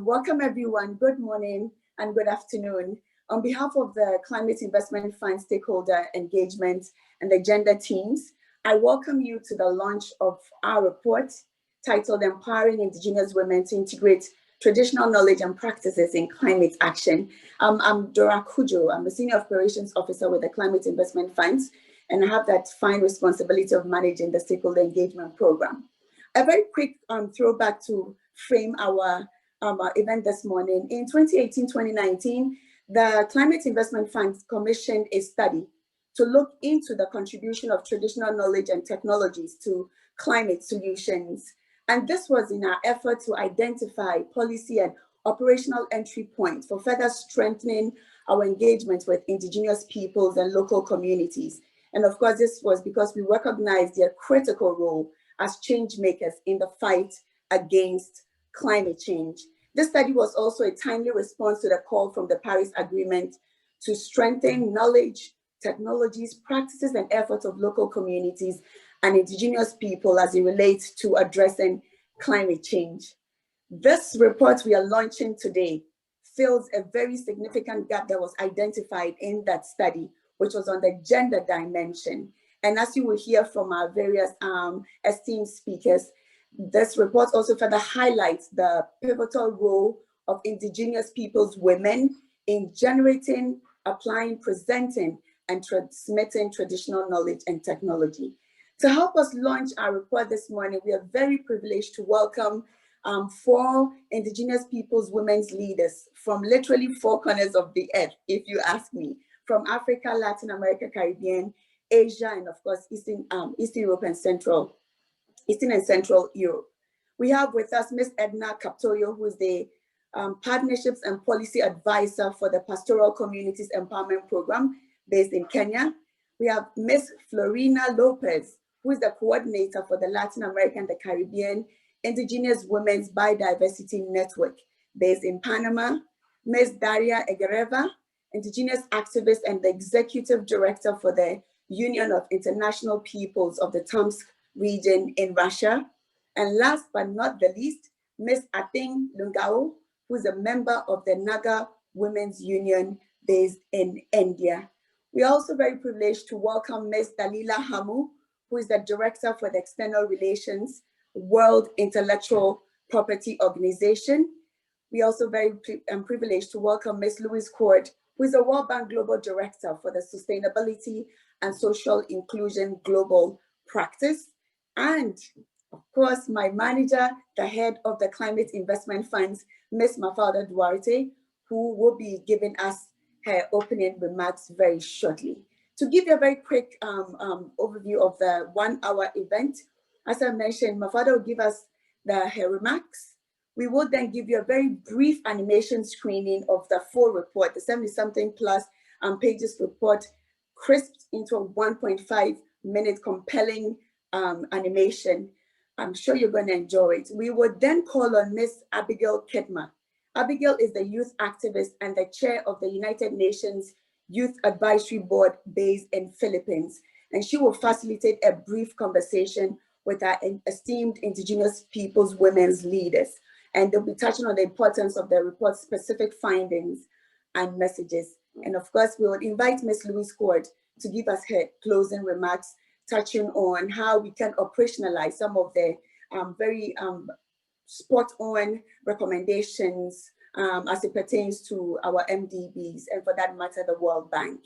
Welcome everyone, good morning and good afternoon. On behalf of the Climate Investment Fund Stakeholder Engagement and the Gender Teams, I welcome you to the launch of our report titled Empowering Indigenous Women to Integrate Traditional Knowledge and Practices in Climate Action. I'm Dora Kujo. I'm a Senior Operations Officer with the Climate Investment Funds, and I have that fine responsibility of managing the Stakeholder Engagement Program. A very quick throwback to frame our event this morning. In 2018-2019, the Climate Investment Fund commissioned a study to look into the contribution of traditional knowledge and technologies to climate solutions. And this was in our effort to identify policy and operational entry points for further strengthening our engagement with Indigenous peoples and local communities. And of course, this was because we recognized their critical role as change makers in the fight against climate change. This study was also a timely response to the call from the Paris Agreement to strengthen knowledge, technologies, practices, and efforts of local communities and Indigenous people as it relates to addressing climate change. This report we are launching today fills a very significant gap that was identified in that study, which was on the gender dimension. And as you will hear from our various esteemed speakers, this report also further highlights the pivotal role of Indigenous peoples' women in generating, applying, presenting, and transmitting traditional knowledge and technology. To help us launch our report this morning, we are very privileged to welcome 4 Indigenous peoples' women's leaders from literally 4 corners of the earth, if you ask me, from Africa, Latin America, Caribbean, Asia, and of course, Eastern Europe and Eastern and Central Europe. We have with us Ms. Edna Kaptoyo, who is the Partnerships and Policy Advisor for the Pastoral Communities Empowerment Program based in Kenya. We have Ms. Florina Lopez, who is the Coordinator for the Latin American and the Caribbean Indigenous Women's Biodiversity Network based in Panama. Ms. Daria Egereva, Indigenous Activist and the Executive Director for the Union of International Peoples of the Tomsk region in Russia. And last but not the least, Ms. Ating Lungao, who is a member of the Naga Women's Union based in India. We are also very privileged to welcome Ms. Dalila Hamu, who is the Director for the External Relations World Intellectual Property Organization. We are also very privileged to welcome Ms. Louise Cord, who is the World Bank Global Director for the Sustainability and Social Inclusion Global Practice. And of course, my manager, the head of the Climate Investment Funds, Ms. Mafalda Duarte, who will be giving us her opening remarks very shortly. To give you a very quick overview of the 1-hour event, as I mentioned, Mafalda will give us her remarks. We will then give you a very brief animation screening of the full report, the 70-something plus pages report, crisped into a 1.5-minute compelling animation. I'm sure you're going to enjoy it. We would then call on Ms. Abigail Kedma. Abigail is the youth activist and the chair of the United Nations Youth Advisory Board based in Philippines. And she will facilitate a brief conversation with our esteemed Indigenous peoples women's leaders. And they'll be touching on the importance of the report's specific findings and messages. And of course, we would invite Ms. Louise Cord to give us her closing remarks, touching on how we can operationalize some of the very spot-on recommendations as it pertains to our MDBs and for that matter, the World Bank.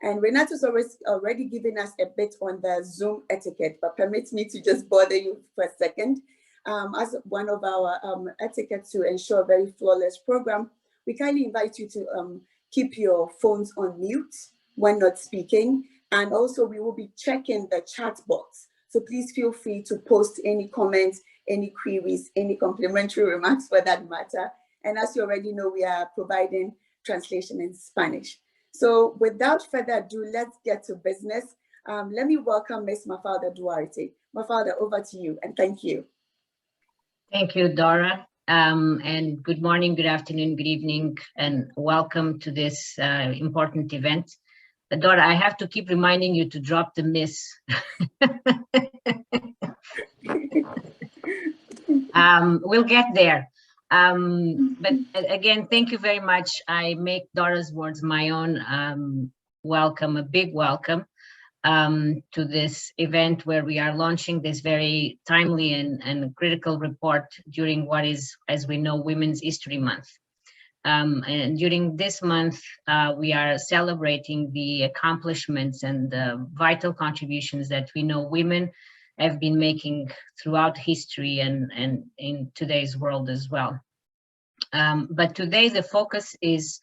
And Renato's already given us a bit on the Zoom etiquette, but permit me to just bother you for a second. As one of our etiquette to ensure a very flawless program, we kindly invite you to keep your phones on mute when not speaking. And also we will be checking the chat box. So please feel free to post any comments, any queries, any complimentary remarks for that matter. And as you already know, we are providing translation in Spanish. So without further ado, let's get to business. Let me welcome Ms. Mafalda Duarte. Mafalda, over to you, and thank you. Thank you, Dora. And good morning, good afternoon, good evening, and welcome to this important event. Dora, I have to keep reminding you to drop the miss. We'll get there. But again, thank you very much. I make Dora's words my own. Welcome, a big welcome to this event where we are launching this very timely and critical report during what is, as we know, Women's History Month. And during this month, we are celebrating the accomplishments and the vital contributions that we know women have been making throughout history and in today's world as well. But today the focus is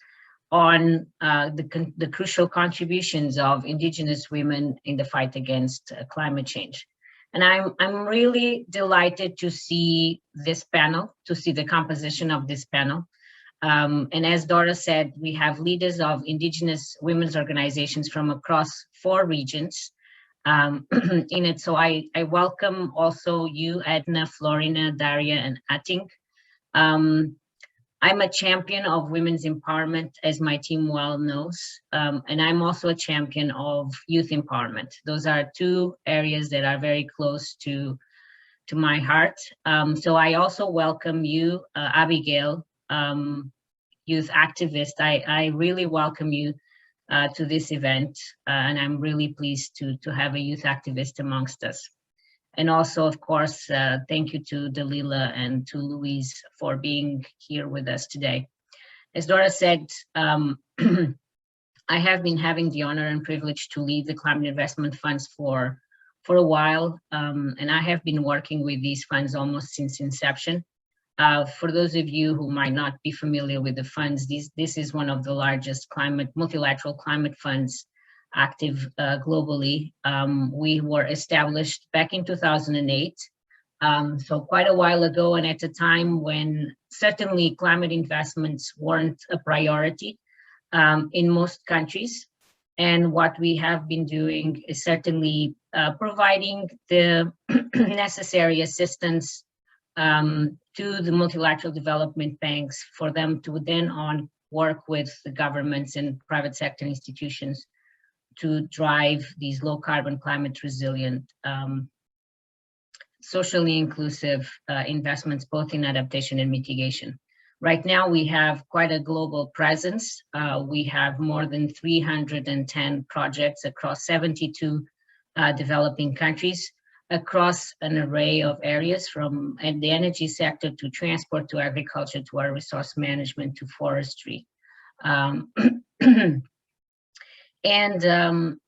on the crucial contributions of Indigenous women in the fight against climate change. And I'm really delighted to see this panel, to see the composition of this panel. And as Dora said, we have leaders of Indigenous women's organizations from across 4 regions in it. So I welcome also you, Edna, Florina, Daria, and Ating. I'm a champion of women's empowerment, as my team well knows, and I'm also a champion of youth empowerment. Those are 2 areas that are very close to my heart. So I also welcome you, Abigail, youth activist. I really welcome you to this event, and I'm really pleased to have a youth activist amongst us. And also, of course, thank you to Dalila and to Louise for being here with us today. As Dora said, I have been having the honor and privilege to lead the climate investment funds for a while, and I have been working with these funds almost since inception. For those of you who might not be familiar with the funds, this is one of the largest multilateral climate funds active globally. We were established back in 2008, so quite a while ago, and at a time when certainly climate investments weren't a priority in most countries. And what we have been doing is certainly providing the necessary assistance to the multilateral development banks for them to then on work with the governments and private sector institutions to drive these low carbon, climate resilient, socially inclusive investments, both in adaptation and mitigation. Right now, we have quite a global presence. We have more than 310 projects across 72 developing countries, across an array of areas, from the energy sector to transport to agriculture to our resource management to forestry. And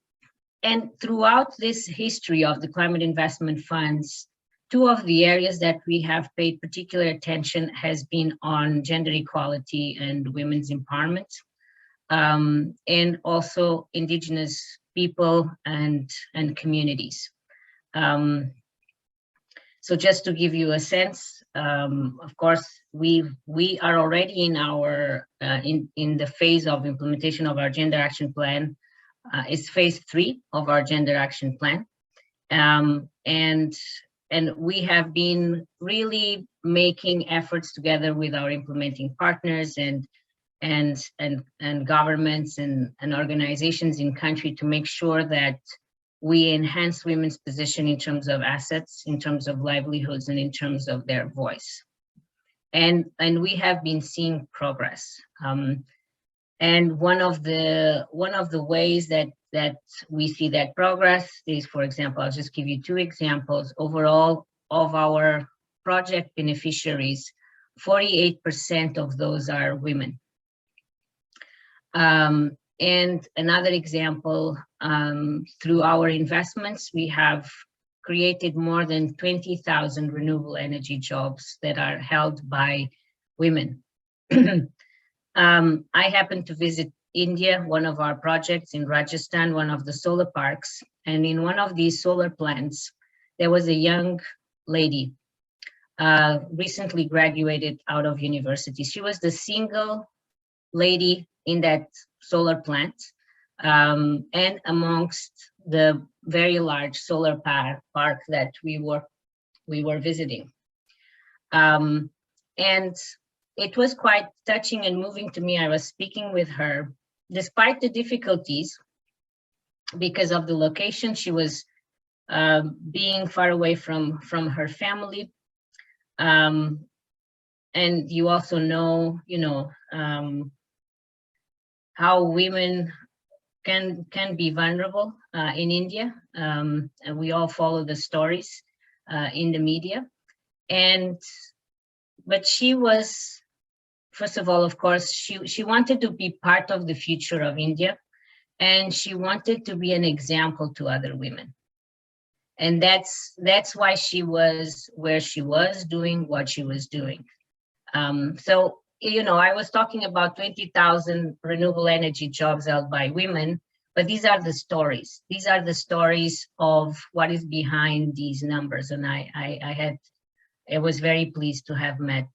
throughout this history of the climate investment funds, 2 of the areas that we have paid particular attention has been on gender equality and women's empowerment, and also Indigenous people and communities. So just to give you a sense, of course, we are already in our in the phase of implementation of our gender action plan. It's phase 3 of our gender action plan, and we have been really making efforts together with our implementing partners and governments and organizations in country to make sure that we enhance women's position in terms of assets, in terms of livelihoods, and in terms of their voice. And we have been seeing progress. And one of the ways that we see that progress is, for example, I'll just give you 2 examples. Overall, of our project beneficiaries, 48% of those are women. And another example, through our investments, we have created more than 20,000 renewable energy jobs that are held by women. I happened to visit India, one of our projects in Rajasthan, one of the solar parks. And in one of these solar plants, there was a young lady, recently graduated out of university. She was the single lady in that solar plant, and amongst the very large solar park that we were visiting. And it was quite touching and moving to me. I was speaking with her, despite the difficulties, because of the location. She was being far away from her family. And you also know, how women can be vulnerable in India. And we all follow the stories in the media. But she was, first of all, of course, she wanted to be part of the future of India, and she wanted to be an example to other women. And that's why she was where she was, doing what she was doing. So, I was talking about 20,000 renewable energy jobs held by women, but these are the stories. These are the stories of what is behind these numbers. And I was very pleased to have met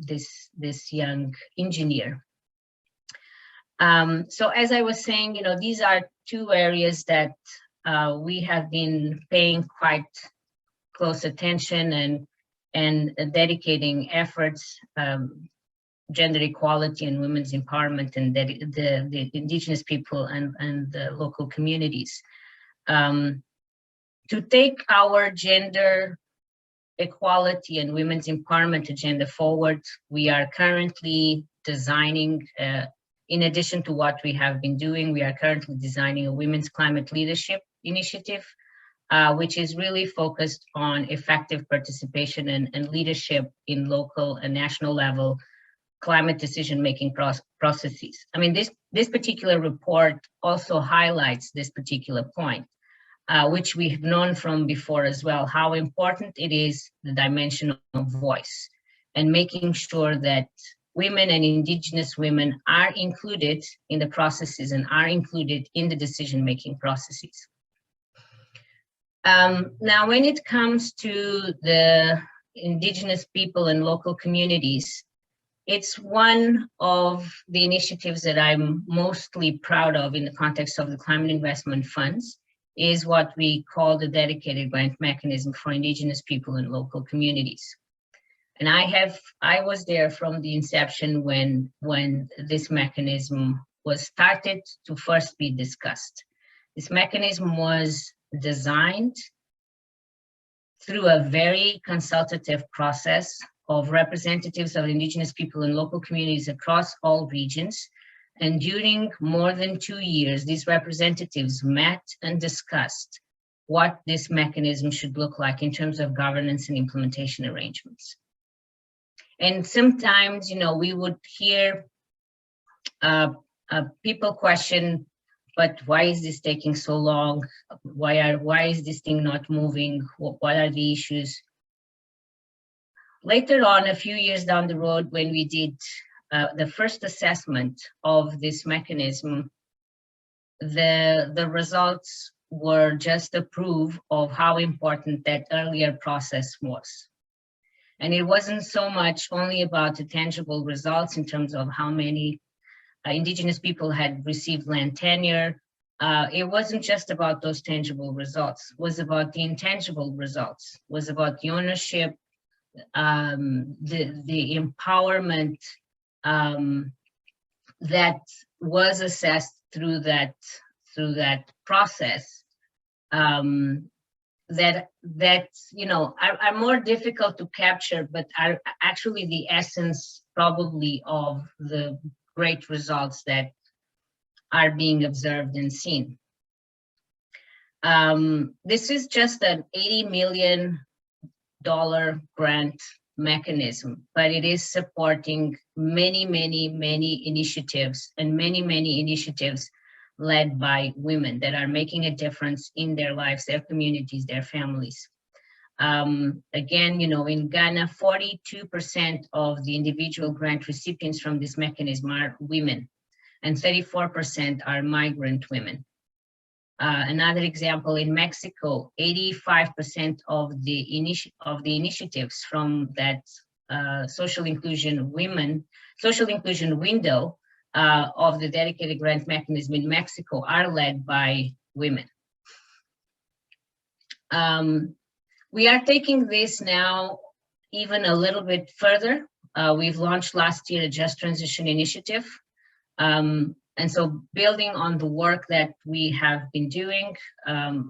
this young engineer. So as I was saying, these are two areas that we have been paying quite close attention and dedicating efforts, gender equality and women's empowerment, and the Indigenous people and the local communities. To take our gender equality and women's empowerment agenda forward, we are currently designing, in addition to what we have been doing, we are currently designing a women's climate leadership initiative, which is really focused on effective participation and leadership in local and national level climate decision-making processes. I mean, this particular report also highlights this particular point, which we have known from before as well, how important it is, the dimension of voice, and making sure that women and Indigenous women are included in the processes and are included in the decision-making processes. Now, when it comes to the Indigenous people and local communities, it's one of the initiatives that I'm mostly proud of in the context of the climate investment funds, is what we call the dedicated grant mechanism for Indigenous people and local communities. And I was there from the inception when this mechanism was started to first be discussed. This mechanism was designed through a very consultative process of representatives of Indigenous people and local communities across all regions. And during more than 2 years, these representatives met and discussed what this mechanism should look like in terms of governance and implementation arrangements. And sometimes, we would hear people question, but why is this taking so long? Why is this thing not moving? What are the issues? Later on, a few years down the road, when we did the first assessment of this mechanism, the results were just a proof of how important that earlier process was. And it wasn't so much only about the tangible results in terms of how many Indigenous people had received land tenure. It wasn't just about those tangible results. It was about the intangible results. It was about the ownership, the empowerment that was assessed through that process. That are more difficult to capture, but are actually the essence probably of the great results that are being observed and seen. This is just an $80 million grant mechanism, but it is supporting many initiatives, and many initiatives led by women that are making a difference in their lives, their communities, their families. Again, in Ghana, 42% of the individual grant recipients from this mechanism are women, and 34% are migrant women. Another example, in Mexico, 85% of the initiatives from that social inclusion window of the dedicated grant mechanism in Mexico are led by women. We are taking this now even a little bit further. We've launched last year a Just Transition initiative. And so building on the work that we have been doing,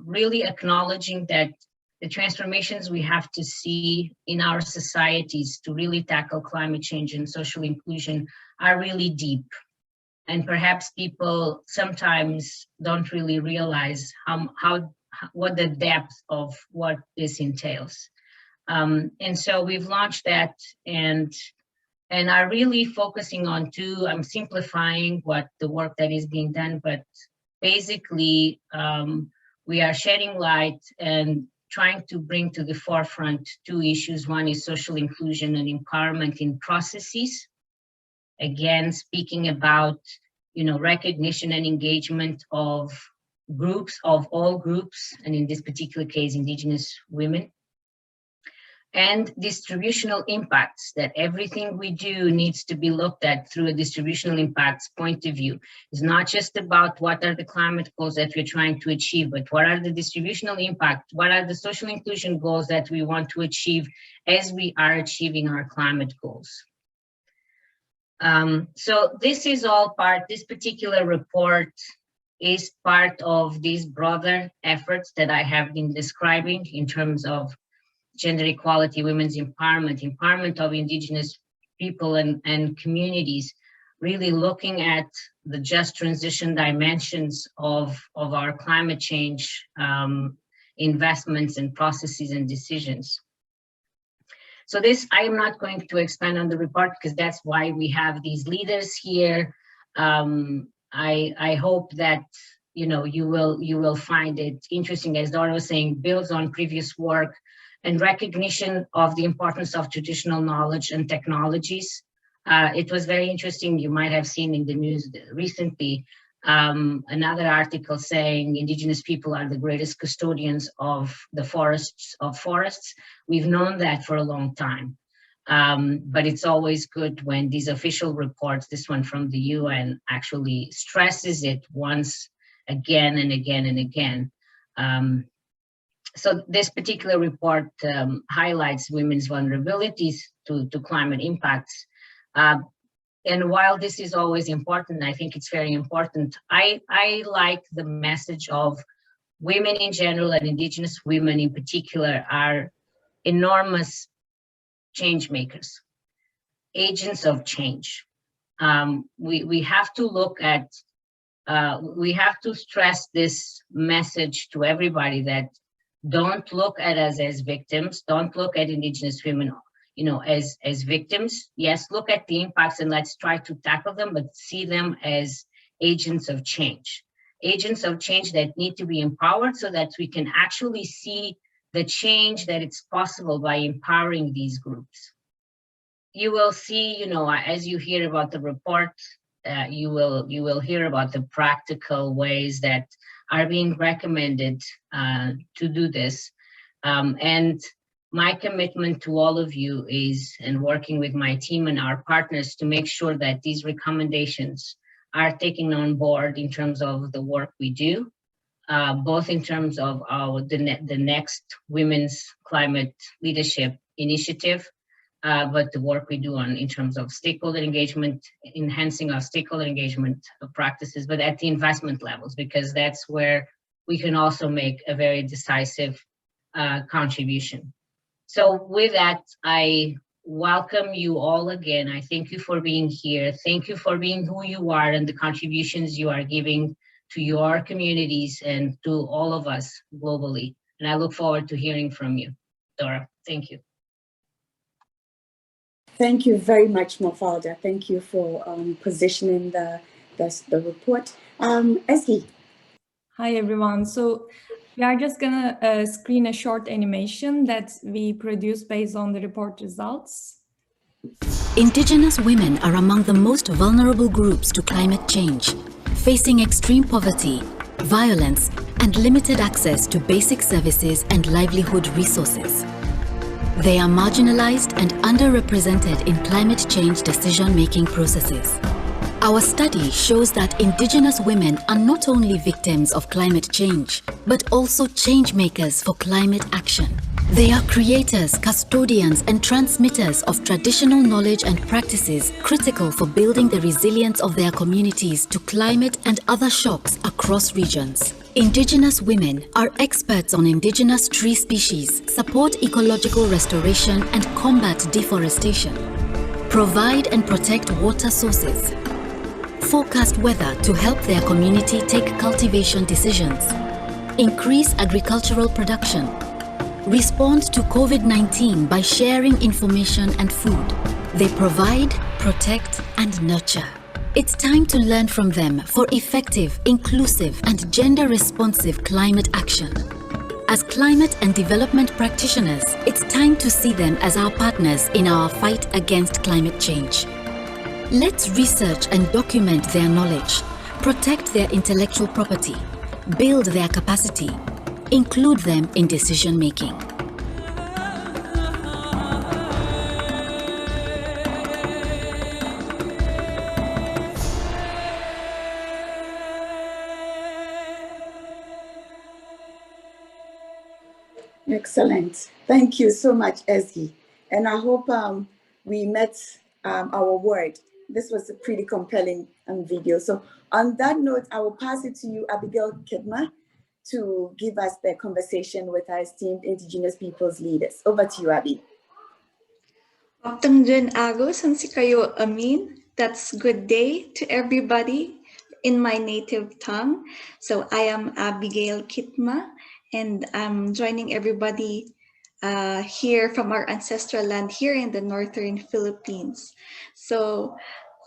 really acknowledging that the transformations we have to see in our societies to really tackle climate change and social inclusion are really deep. And perhaps people sometimes don't really realize what the depth of what this entails. And so we've launched that and are really focusing on two. I'm simplifying what the work that is being done, but basically we are shedding light and trying to bring to the forefront two issues. One is social inclusion and empowerment in processes. Again, speaking about, recognition and engagement of groups, of all groups, and in this particular case, Indigenous women. And distributional impacts, that everything we do needs to be looked at through a distributional impacts point of view. It's not just about what are the climate goals that we're trying to achieve, but what are the distributional impacts, what are the social inclusion goals that we want to achieve as we are achieving our climate goals. So this is all this particular report is part of these broader efforts that I have been describing in terms of gender equality, women's empowerment of Indigenous people and communities, really looking at the just transition dimensions of our climate change investments and processes and decisions. So this, I am not going to expand on the report because that's why we have these leaders here. I hope that you will find it interesting. As Dora was saying, builds on previous work and recognition of the importance of traditional knowledge and technologies. It was very interesting. You might have seen in the news recently another article saying Indigenous people are the greatest custodians of the forests. We've known that for a long time, but it's always good when these official reports, this one from the UN, actually stresses it once again and again and again. So this particular report highlights women's vulnerabilities to climate impacts. And while this is always important, I think it's very important, I like the message of women in general and Indigenous women in particular are enormous change makers, agents of change. We have to look at, we have to stress this message to everybody that don't look at us as victims, don't look at Indigenous women as victims. Yes, look at the impacts and let's try to tackle them, but see them as agents of change that need to be empowered so that we can actually see the change that it's possible by empowering these groups. You will see, as you hear about the report, you will hear about the practical ways that are being recommended to do this. And my commitment to all of you is, and working with my team and our partners, to make sure that these recommendations are taken on board in terms of the work we do, both in terms of the next Women's Climate Leadership Initiative, but the work we do in terms of stakeholder engagement, enhancing our stakeholder engagement practices, but at the investment levels, because that's where we can also make a very decisive contribution. So with that, I welcome you all again. I thank you for being here. Thank you for being who you are and the contributions you are giving to your communities and to all of us globally. And I look forward to hearing from you. Dora, thank you. Thank you very much, Mafalda. Thank you for positioning the report. Ezgi. Hi, everyone. So we are just gonna screen a short animation that we produced based on the report results. Indigenous women are among the most vulnerable groups to climate change, facing extreme poverty, violence, and limited access to basic services and livelihood resources. They are marginalized and underrepresented in climate change decision-making processes. Our study shows that Indigenous women are not only victims of climate change, but also change makers for climate action. They are creators, custodians, and transmitters of traditional knowledge and practices critical for building the resilience of their communities to climate and other shocks across regions. Indigenous women are experts on indigenous tree species, support ecological restoration and combat deforestation, provide and protect water sources, forecast weather to help their community take cultivation decisions, increase agricultural production, respond to COVID-19 by sharing information and food. They provide, protect, and nurture. It's time to learn from them for effective, inclusive, and gender-responsive climate action. As climate and development practitioners, it's time to see them as our partners in our fight against climate change. Let's research and document their knowledge, protect their intellectual property, build their capacity, include them in decision-making. Excellent. Thank you so much, Ezgi. And I hope we met our word. This was a pretty compelling video. So on that note, I will pass it to you, Abigail Kidma, to give us the conversation with our esteemed Indigenous peoples leaders. Over to you, Abby. Magandang agos si kayo amin. That's good day to everybody in my native tongue. So I am Abigail Kitma, and I'm joining everybody here from our ancestral land here in the northern Philippines. So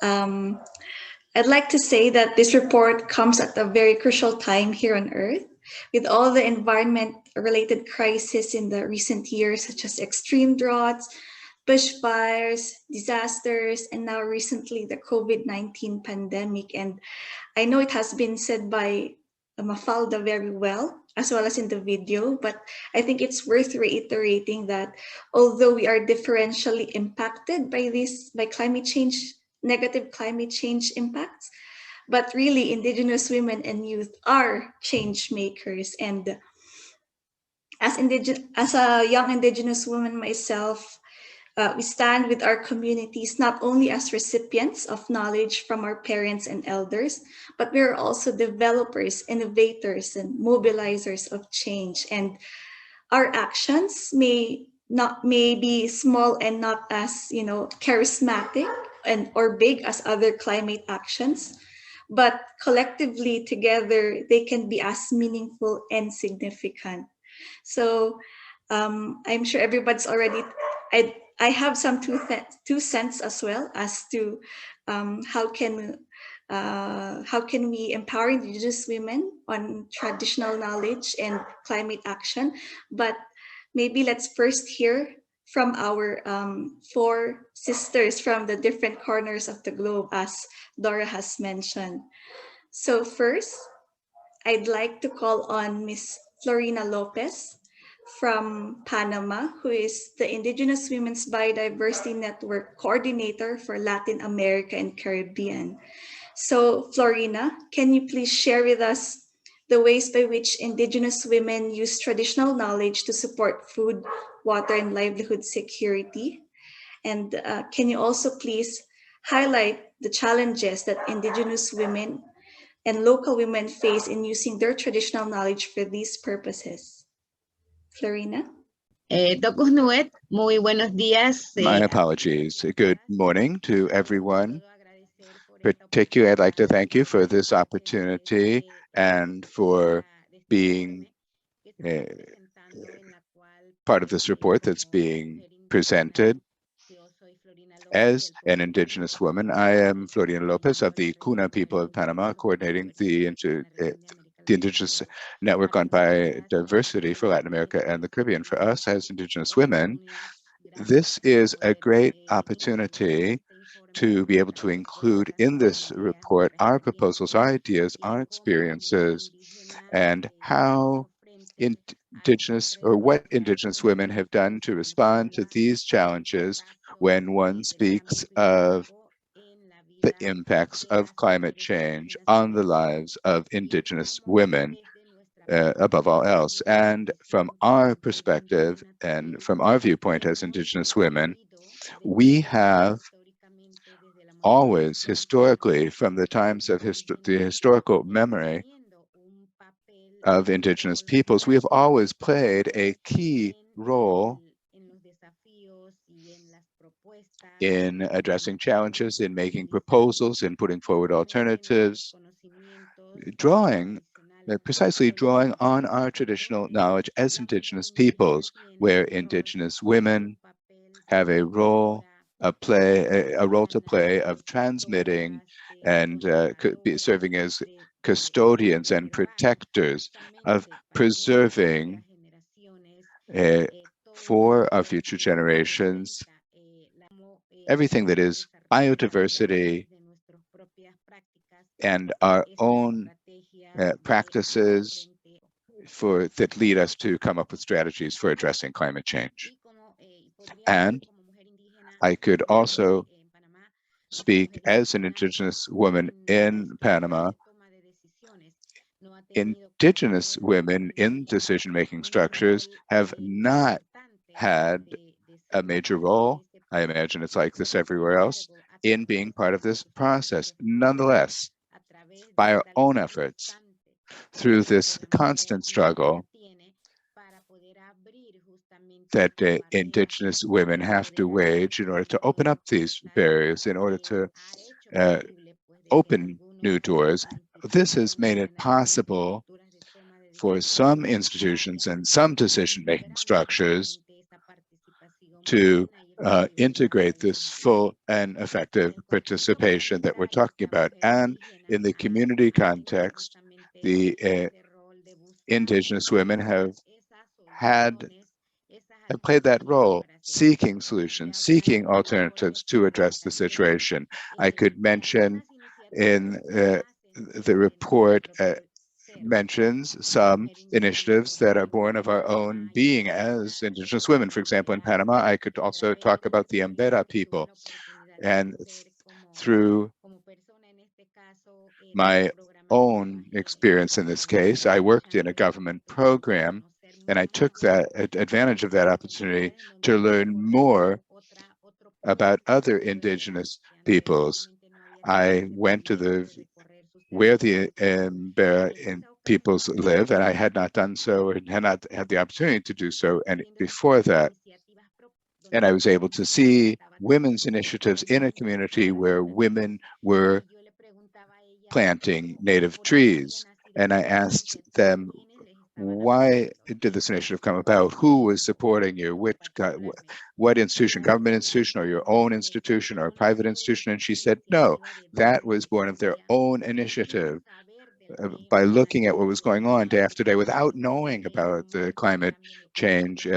I'd like to say that this report comes at a very crucial time here on Earth, with all the environment-related crises in the recent years, such as extreme droughts, bushfires, disasters, and now recently the COVID-19 pandemic. And I know it has been said by Mafalda very well as in the video, but I think it's worth reiterating that although we are differentially impacted by climate change, negative climate change impacts, but really Indigenous women and youth are change makers. And as a young Indigenous woman myself, we stand with our communities not only as recipients of knowledge from our parents and elders, but we are also developers, innovators, and mobilizers of change. And our actions may be small and not as charismatic or big as other climate actions, but collectively together they can be as meaningful and significant. So I'm sure everybody's already. I have some two cents as well as to how can we empower Indigenous women on traditional knowledge and climate action. But maybe let's first hear from our four sisters from the different corners of the globe, as Dora has mentioned. So first, I'd like to call on Miss Florina Lopez from Panama, who is the Indigenous Women's Biodiversity Network Coordinator for Latin America and Caribbean. So Florina, can you please share with us the ways by which Indigenous women use traditional knowledge to support food, water, and livelihood security? And can you also please highlight the challenges that Indigenous women and local women face in using their traditional knowledge for these purposes? Florina? Muy buenos días. My apologies. Good morning to everyone. Particularly, I'd like to thank you for this opportunity and for being part of this report that's being presented. As an Indigenous woman, I am Florina Lopez of the Kuna people of Panama, coordinating the Indigenous Network on Biodiversity for Latin America and the Caribbean. For us as Indigenous women, this is a great opportunity to be able to include in this report our proposals, our ideas, our experiences, and how what Indigenous women have done to respond to these challenges when one speaks of the impacts of climate change on the lives of Indigenous women, above all else. And from our perspective and from our viewpoint as Indigenous women, we have always historically, from the times of the historical memory, of Indigenous peoples, we have always played a key role in addressing challenges, in making proposals, in putting forward alternatives, precisely drawing on our traditional knowledge as Indigenous peoples, where Indigenous women have a role to play of transmitting and serving as custodians and protectors of preserving for our future generations everything that is biodiversity and our own practices that lead us to come up with strategies for addressing climate change. And I could also speak as an Indigenous woman in Panama. Indigenous women in decision-making structures have not had a major role, I imagine it's like this everywhere else, in being part of this process. Nonetheless, by our own efforts, through this constant struggle that Indigenous women have to wage in order to open up these barriers, in order to open new doors, this has made it possible for some institutions and some decision-making structures to integrate this full and effective participation that we're talking about. And in the community context, the Indigenous women have played that role, seeking solutions, seeking alternatives to address the situation. I could mention in the report mentions some initiatives that are born of our own being as Indigenous women. For example, in Panama, I could also talk about the Embera people. And through my own experience in this case, I worked in a government program, and I took that advantage of that opportunity to learn more about other Indigenous peoples. I went to where the Embera peoples live, and I had not done so, and had not had the opportunity to do so. And before that, and I was able to see women's initiatives in a community where women were planting native trees. And I asked them, why did this initiative come about? Who was supporting you? What institution, government institution, or your own institution, or a private institution? And she said, no, that was born of their own initiative. By looking at what was going on day after day without knowing about the climate change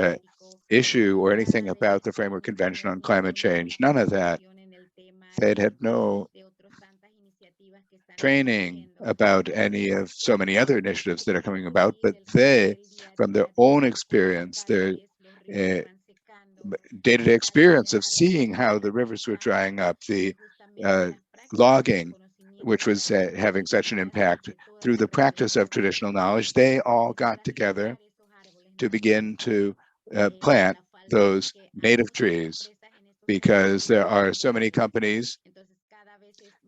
issue or anything about the Framework Convention on Climate Change, none of that. They'd had no training about any of so many other initiatives that are coming about, but they, from their own experience, their day-to-day experience of seeing how the rivers were drying up, the logging, which was having such an impact, through the practice of traditional knowledge, they all got together to begin to plant those native trees, because there are so many companies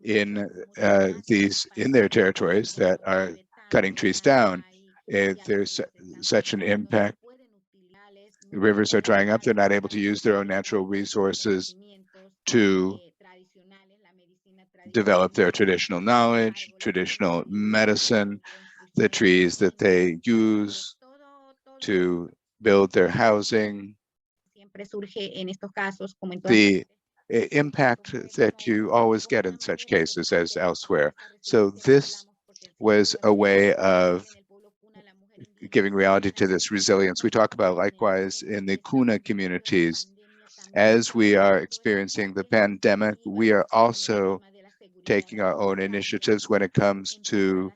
in their territories that are cutting trees down. There's such an impact. The rivers are drying up. They're not able to use their own natural resources to develop their traditional knowledge, traditional medicine, the trees that they use to build their housing. The impact that you always get in such cases as elsewhere. So this was a way of giving reality to this resilience. We talk about likewise in the Kuna communities. As we are experiencing the pandemic, we are also taking our own initiatives when it comes to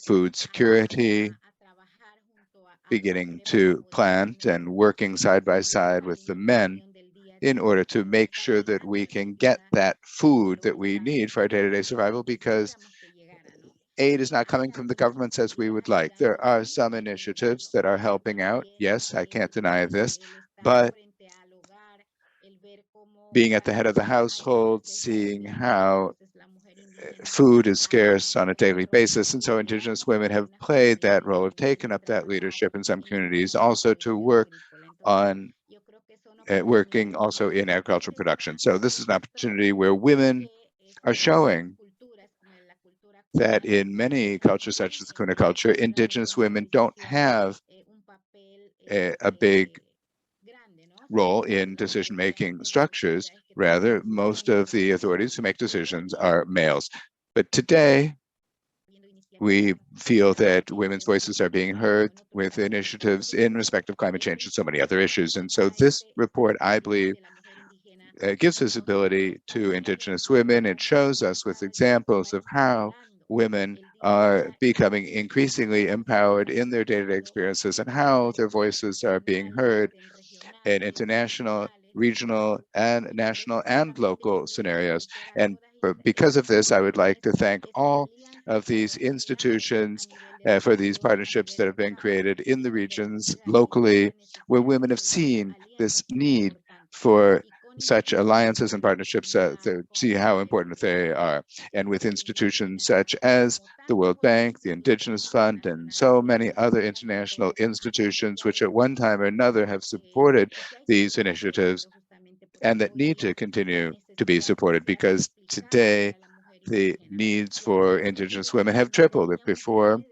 food security, beginning to plant and working side by side with the men in order to make sure that we can get that food that we need for our day-to-day survival, because aid is not coming from the governments as we would like. There are some initiatives that are helping out. Yes, I can't deny this, but being at the head of the household, seeing how food is scarce on a daily basis. And so Indigenous women have played that role, have taken up that leadership in some communities, also to work on working also in agricultural production. So this is an opportunity where women are showing that in many cultures, such as the Kuna culture, Indigenous women don't have a big role in decision-making structures. Rather, most of the authorities who make decisions are males. But today, we feel that women's voices are being heard with initiatives in respect of climate change and so many other issues. And so this report, I believe, gives visibility to Indigenous women. It shows us with examples of how women are becoming increasingly empowered in their day-to-day experiences and how their voices are being heard in international, regional, and national and local scenarios. And because of this, I would like to thank all of these institutions for these partnerships that have been created in the regions locally, where women have seen this need for such alliances and partnerships to see how important they are. And with institutions such as the World Bank, the Indigenous Fund, and so many other international institutions, which at one time or another have supported these initiatives and that need to continue to be supported, because today the needs for Indigenous women have tripled. If before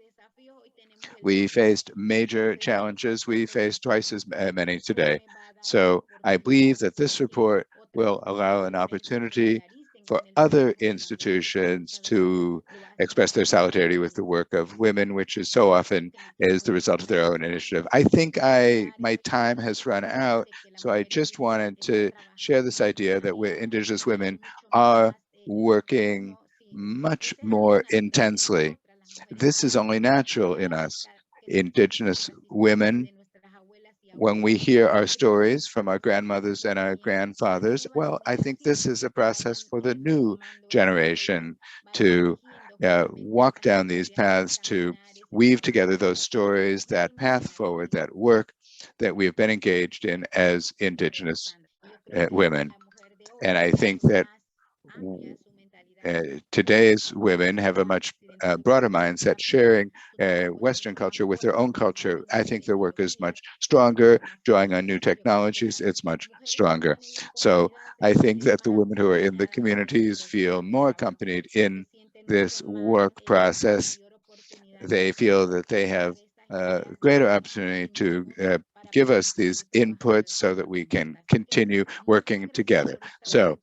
we faced major challenges, we face twice as many today. So I believe that this report will allow an opportunity for other institutions to express their solidarity with the work of women, which is so often is the result of their own initiative. I think my time has run out, so I just wanted to share this idea that Indigenous women are working much more intensely. This is only natural in us. Indigenous women, when we hear our stories from our grandmothers and our grandfathers, well, I think this is a process for the new generation to walk down these paths, to weave together those stories, that path forward, that work that we have been engaged in as Indigenous women. And I think that today's women have a much broader mindset, sharing Western culture with their own culture. I think their work is much stronger, drawing on new technologies, it's much stronger. So I think that the women who are in the communities feel more accompanied in this work process. They feel that they have a greater opportunity to give us these inputs so that we can continue working together. So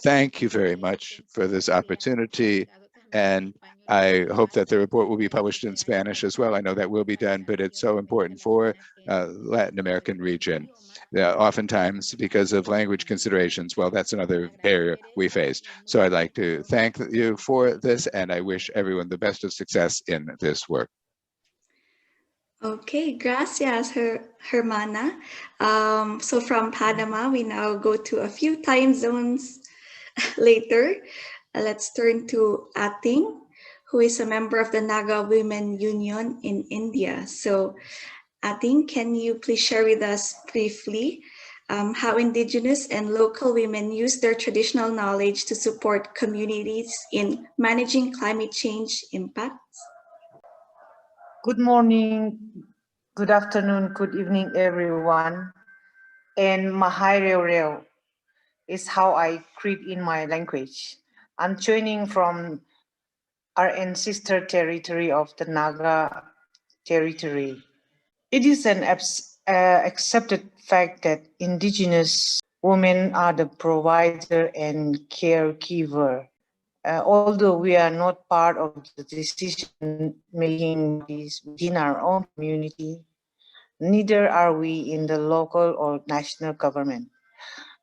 thank you very much for this opportunity. And I hope that the report will be published in Spanish as well. I know that will be done, but it's so important for Latin American region. Oftentimes, because of language considerations, well, that's another barrier we face. So I'd like to thank you for this, and I wish everyone the best of success in this work. Okay, gracias, Hermana. So from Panama, we now go to a few time zones later. Let's turn to Ating, who is a member of the Naga Women Union in India. So Ating, can you please share with us briefly how Indigenous and local women use their traditional knowledge to support communities in managing climate change impacts? Good morning, good afternoon, good evening, everyone. And Mahai Reo is how I greet in my language. I'm joining from our ancestor territory of the Naga territory. It is an accepted fact that Indigenous women are the provider and caregiver. Although we are not part of the decision-making bodies within our own community, neither are we in the local or national government.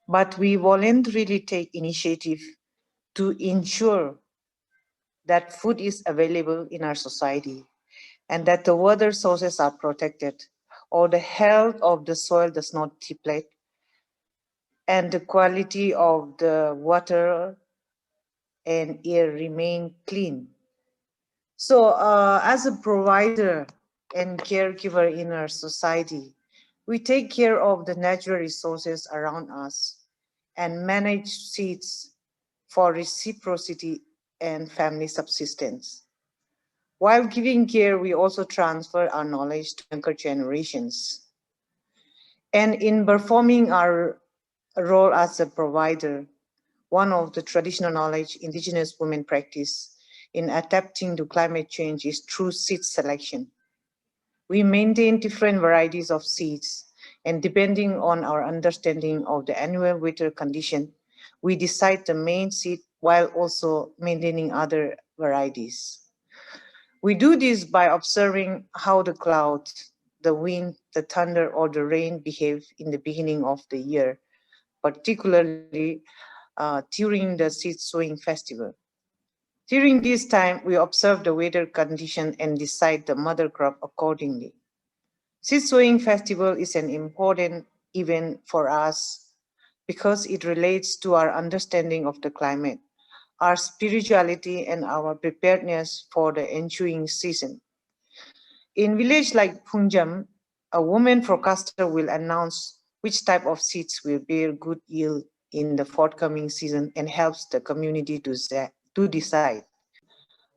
But we voluntarily take initiative to ensure that food is available in our society and that the water sources are protected or the health of the soil does not deplete and the quality of the water and air remain clean. So as a provider and caregiver in our society, we take care of the natural resources around us and manage seeds for reciprocity and family subsistence. While giving care, we also transfer our knowledge to younger generations. And in performing our role as a provider, one of the traditional knowledge Indigenous women practice in adapting to climate change is through seed selection. We maintain different varieties of seeds, and depending on our understanding of the annual weather condition, we decide the main seed while also maintaining other varieties. We do this by observing how the clouds, the wind, the thunder, or the rain behave in the beginning of the year, particularly during the seed sowing festival. During this time, we observe the weather condition and decide the mother crop accordingly. Seed sowing festival is an important event for us because it relates to our understanding of the climate, our spirituality, and our preparedness for the ensuing season. In village like Punjam, a woman forecaster will announce which type of seeds will bear good yield in the forthcoming season and helps the community to decide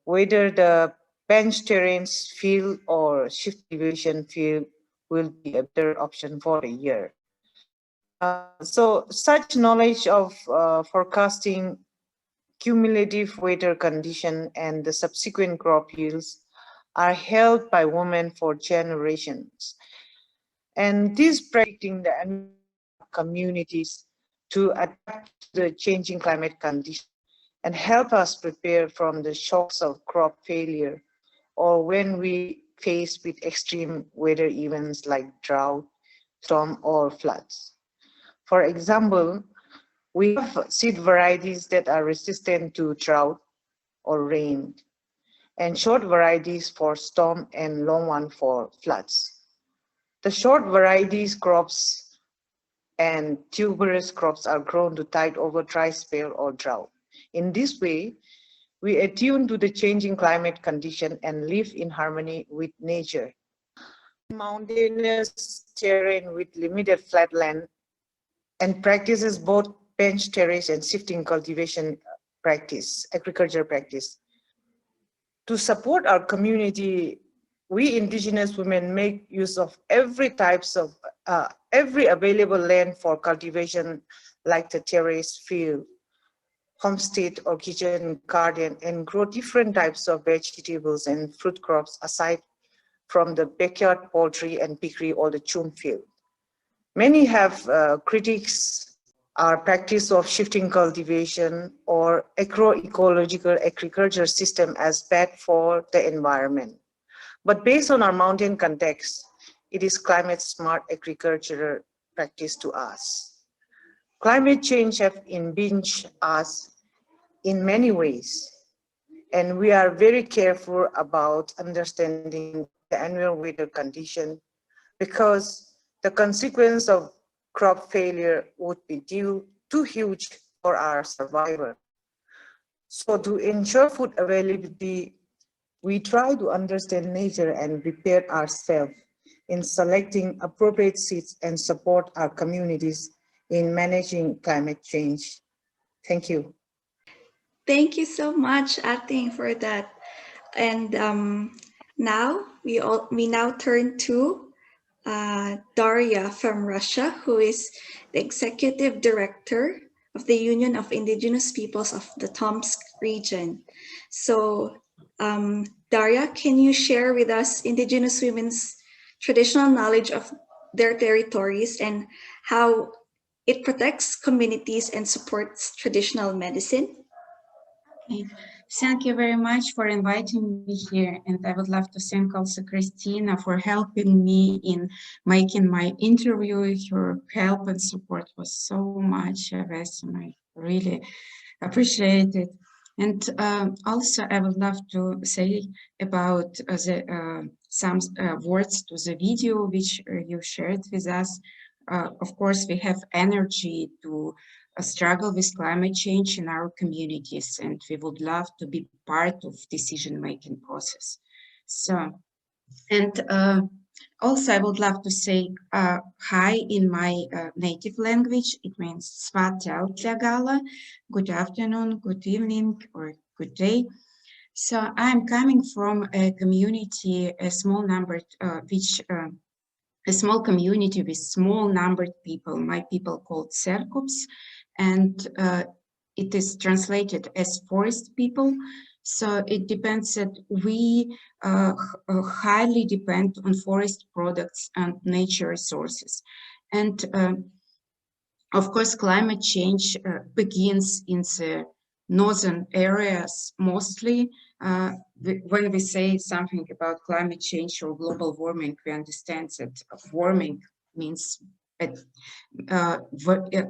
whether the bench terrains field or shift elevation field will be a better option for the year. So such knowledge of forecasting cumulative weather condition and the subsequent crop yields are held by women for generations. And this predicting the communities to adapt to the changing climate conditions and help us prepare from the shocks of crop failure or when we face with extreme weather events like drought, storm, or floods. For example, we have seed varieties that are resistant to drought or rain, and short varieties for storm and long one for floods. The short varieties crops and tuberous crops are grown to tide over dry spell or drought. In this way, we attune to the changing climate condition and live in harmony with nature. Mountainous terrain with limited flat land and practices both bench terrace and shifting cultivation practice, agriculture practice. To support our community, we Indigenous women make use of every available land for cultivation, like the terrace field, homestead or kitchen garden, and grow different types of vegetables and fruit crops aside from the backyard poultry and piggery or the chum field. Many have critiques our practice of shifting cultivation or agroecological agriculture system as bad for the environment. But based on our mountain context, it is climate smart agricultural practice to us. Climate change has impinged us in many ways, and we are very careful about understanding the annual weather condition because the consequence of crop failure would be too huge for our survival. So to ensure food availability, we try to understand nature and prepare ourselves in selecting appropriate seeds and support our communities in managing climate change. Thank you. Thank you so much, Ating, for that. And now we now turn to Daria from Russia, who is the Executive Director of the Union of Indigenous Peoples of the Tomsk region. So Daria, can you share with us Indigenous women's traditional knowledge of their territories and how it protects communities and supports traditional medicine? Okay. Thank you very much for inviting me here, and I would love to thank also Christina for helping me in making my interview. Her help and support was so much awesome. I really appreciate it. And also I would love to say about some words to the video which you shared with us. Of course, we have energy to struggle with climate change in our communities, and we would love to be part of decision-making process. So, and also I would love to say hi in my native language. It means Svat Gala, good afternoon, good evening, or good day. So I'm coming from a community, a small number, a small community with small numbered people. My people called Serkups, and it is translated as forest people. So it depends that we highly depend on forest products and nature resources. And of course, climate change begins in the northern areas mostly. When we say something about climate change or global warming, we understand that warming means it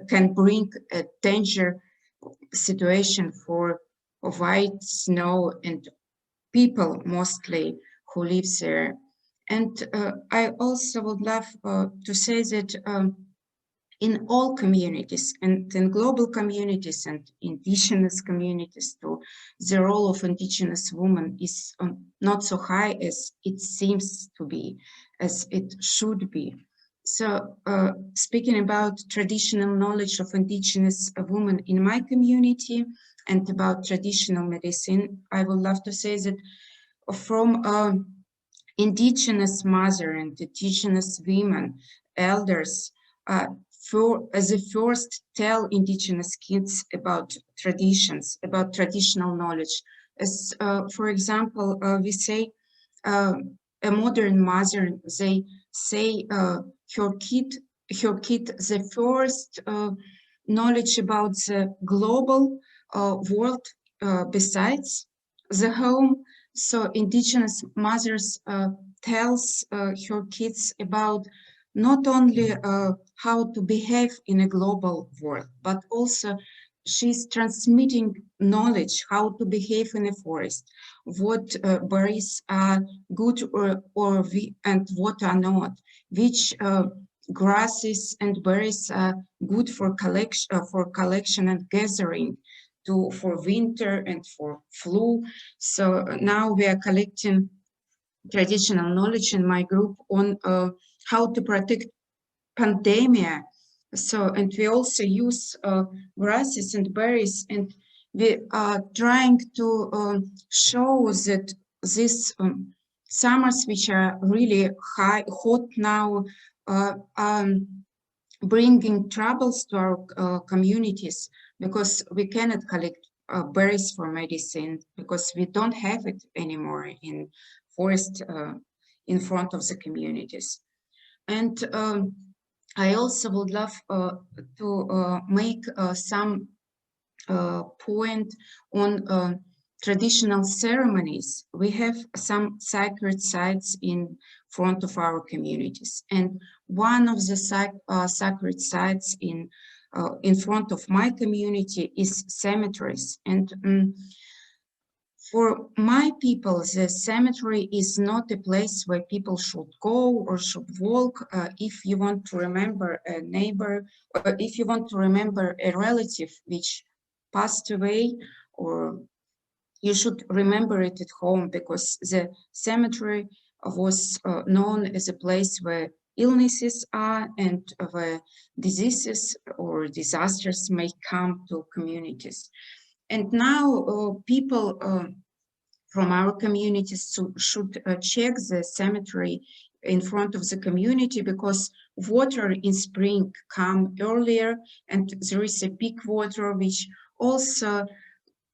can bring a danger situation for white snow and people mostly who live there. And I also would love to say that in all communities, and in global communities and indigenous communities too, the role of indigenous women is not so high as it seems to be, as it should be. So speaking about traditional knowledge of indigenous women in my community and about traditional medicine, I would love to say that from indigenous mother and indigenous women, elders, as a first tell indigenous kids about traditions, about traditional knowledge. As for example, we say a modern mother, they say her kid the first knowledge about the global world besides the home. So indigenous mothers tells her kids about not only how to behave in a global world, but also she's transmitting knowledge how to behave in a forest, what berries are good and what are not, which grasses and berries are good for collection and gathering, for winter and for flu. So now we are collecting traditional knowledge in my group on how to protect pandemia. So, and we also use grasses and berries, and we are trying to show that these summers, which are really hot now, bringing troubles to our communities, because we cannot collect berries for medicine because we don't have it anymore in forest in front of the communities. And I also would love to make some point on traditional ceremonies. We have some sacred sites in front of our communities, and one of the sacred sites in front of my community is cemeteries. And for my people, the cemetery is not a place where people should go or should walk. If you want to remember a neighbor, or if you want to remember a relative which passed away, or you should remember it at home, because the cemetery was known as a place where illnesses are and where diseases or disasters may come to communities. And now people from our communities should check the cemetery in front of the community, because water in spring come earlier, and there is a peak water which also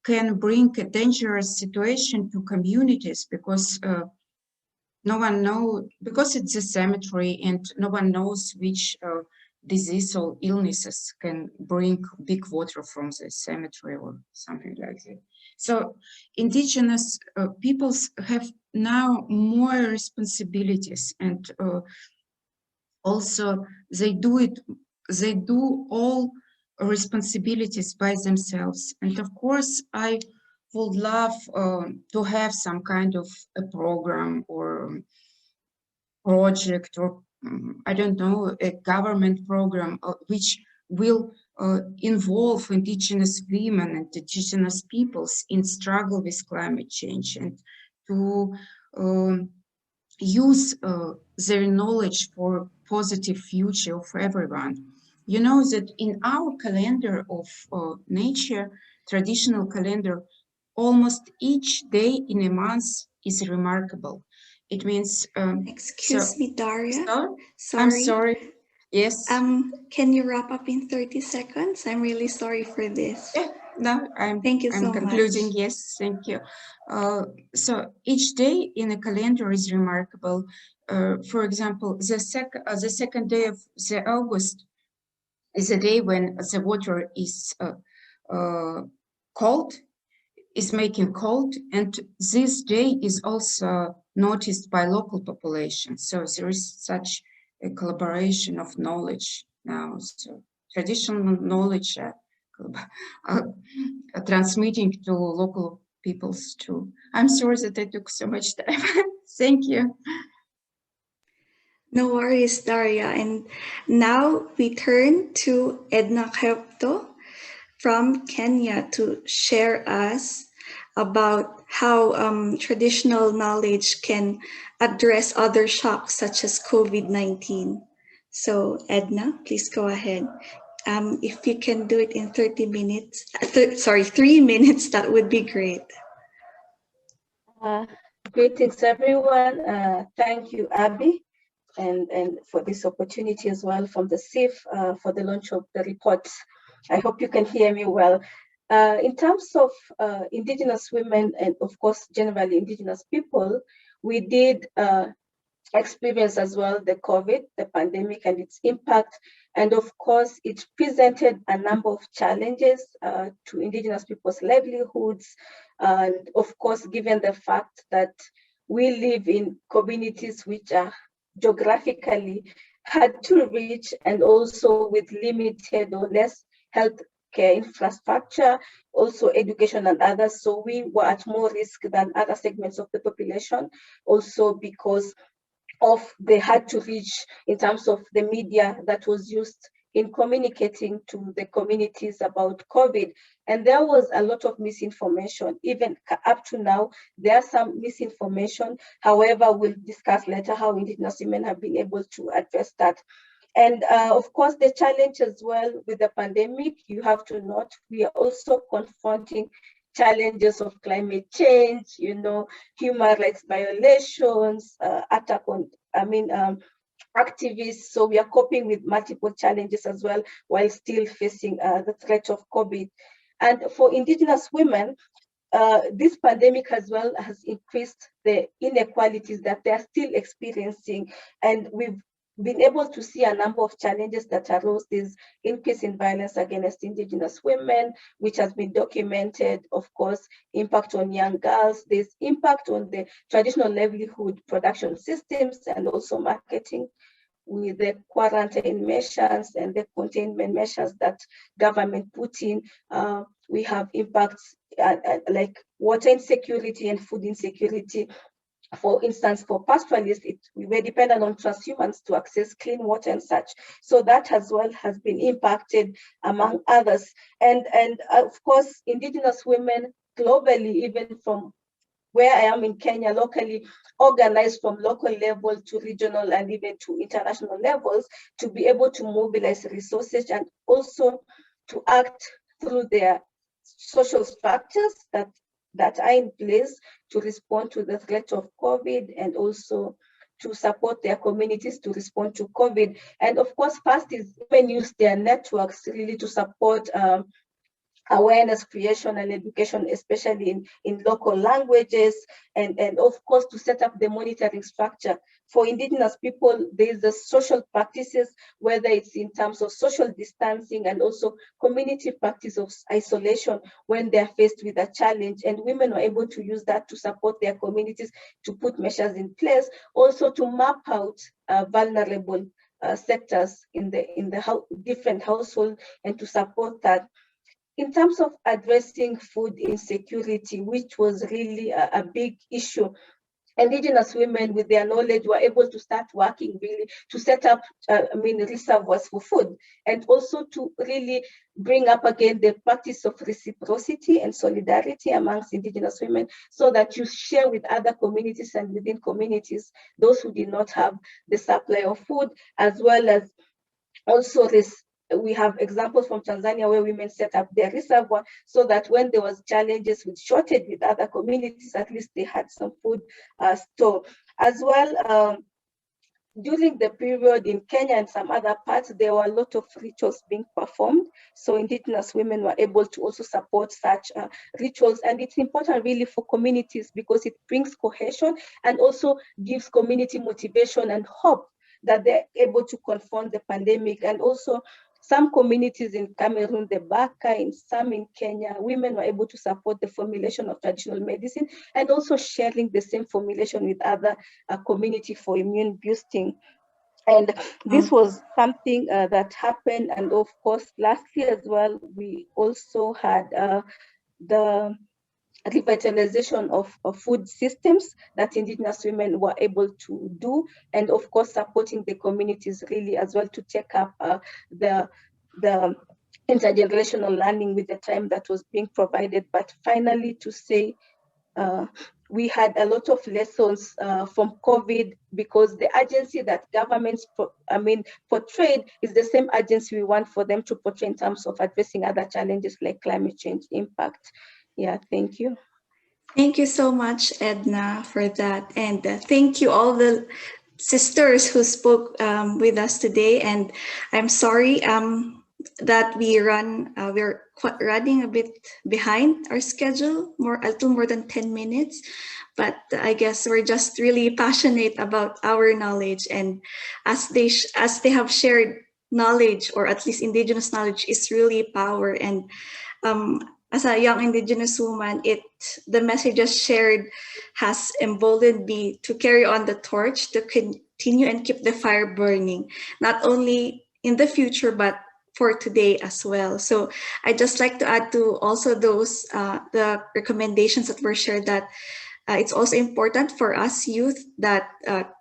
can bring a dangerous situation to communities, because no one knows, because it's a cemetery and no one knows which disease or illnesses can bring big water from the cemetery or something like that. So indigenous peoples have now more responsibilities, and also they do all responsibilities by themselves. And of course, I would love to have some kind of a program or project, or I don't know, a government program which will involve indigenous women and indigenous peoples in struggle with climate change, and to use their knowledge for positive future of everyone. You know that in our calendar of nature, traditional calendar, almost each day in a month is remarkable. It means, excuse me, Daria. Sorry? I'm sorry. Yes. Can you wrap up in 30 seconds? I'm really sorry for this. Yeah, no, I'm concluding. Much. Yes, thank you. So each day in a calendar is remarkable. For example, the second day of the August is a day when the water is cold, is making cold, and this day is also noticed by local population. So there is such a collaboration of knowledge now. So traditional knowledge transmitting to local peoples too. I'm sorry that I took so much time. Thank you. No worries, Daria. And now we turn to Edna Kepto from Kenya to share us about how traditional knowledge can address other shocks such as COVID-19. So Edna, please go ahead. If you can do it in 3 minutes, that would be great. Greetings, everyone. Thank you, Abby, and for this opportunity as well from the CIF for the launch of the report. I hope you can hear me well. In terms of Indigenous women and, of course, generally Indigenous people, we did experience as well the COVID, the pandemic and its impact. And of course, it presented a number of challenges to Indigenous people's livelihoods. And of course, given the fact that we live in communities which are geographically hard to reach and also with limited or less healthcare infrastructure, also education and others. So we were at more risk than other segments of the population, also because of the hard to reach in terms of the media that was used in communicating to the communities about COVID. And there was a lot of misinformation. Even up to now, there's some misinformation. However, we'll discuss later how Indigenous women have been able to address that. And of course, the challenge as well with the pandemic, you have to note, we are also confronting challenges of climate change, human rights violations, attack on, activists. So we are coping with multiple challenges as well, while still facing the threat of COVID. And for Indigenous women, this pandemic as well has increased the inequalities that they are still experiencing. And we've been able to see a number of challenges that arose. This increase in violence against Indigenous women, which has been documented, of course, impact on young girls, there's impact on the traditional livelihood production systems and also marketing with the quarantine measures and the containment measures that government put in. We have impacts like water insecurity and food insecurity. For instance, for pastoralists, we were dependent on transhumans to access clean water and such. So that as well has been impacted, among others. And of course, Indigenous women globally, even from where I am in Kenya, locally, organized from local level to regional and even to international levels to be able to mobilize resources and also to act through their social structures that are in place to respond to the threat of COVID and also to support their communities to respond to COVID. And of course, first is women use their networks really to support awareness creation and education, especially in local languages, and of course to set up the monitoring structure. For Indigenous people, there's the social practices, whether it's in terms of social distancing and also community practice of isolation when they're faced with a challenge. And women are able to use that to support their communities, to put measures in place, also to map out vulnerable sectors in the different households and to support that. In terms of addressing food insecurity, which was really a big issue, Indigenous women with their knowledge were able to start working really to set up reservoirs for food, and also to really bring up again the practice of reciprocity and solidarity amongst Indigenous women, so that you share with other communities and within communities, those who did not have the supply of food, as well as also we have examples from Tanzania where women set up their reservoir so that when there was challenges with shortage with other communities, at least they had some food stored. As well, during the period in Kenya and some other parts, there were a lot of rituals being performed. So Indigenous women were able to also support such rituals. And it's important really for communities because it brings cohesion and also gives community motivation and hope that they're able to confront the pandemic. And also some communities in Cameroon, the Baka, in some in Kenya, women were able to support the formulation of traditional medicine and also sharing the same formulation with other community for immune boosting. And this was something that happened. And of course, lastly as well, we also had the revitalization of food systems that Indigenous women were able to do, and of course supporting the communities really as well to take up the intergenerational learning with the time that was being provided. But finally, to say we had a lot of lessons from COVID because the agency that governments portrayed is the same agency we want for them to portray in terms of addressing other challenges like climate change impact. Yeah, thank you. Thank you so much, Edna, for that. And thank you all the sisters who spoke with us today. And I'm sorry that we're running a bit behind our schedule, a little more than 10 minutes. But I guess we're just really passionate about our knowledge. And as they have shared knowledge, or at least Indigenous knowledge, is really power. And as a young Indigenous woman, the messages shared has emboldened me to carry on the torch, to continue and keep the fire burning, not only in the future, but for today as well. So I'd just like to add to also those, the recommendations that were shared, that it's also important for us youth that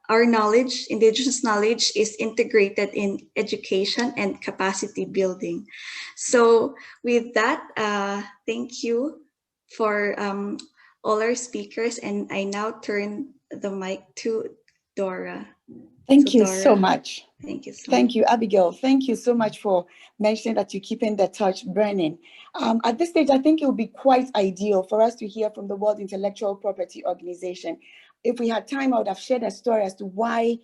our knowledge, Indigenous knowledge, is integrated in education and capacity building. So with that, thank you for all our speakers. And I now turn the mic to Dora. Thank you so much. Thank you so much. Thank you, Abigail. Thank you so much for mentioning that you're keeping the torch burning. At this stage, I think it would be quite ideal for us to hear from the World Intellectual Property Organization. If we had time, I would have shared a story as to why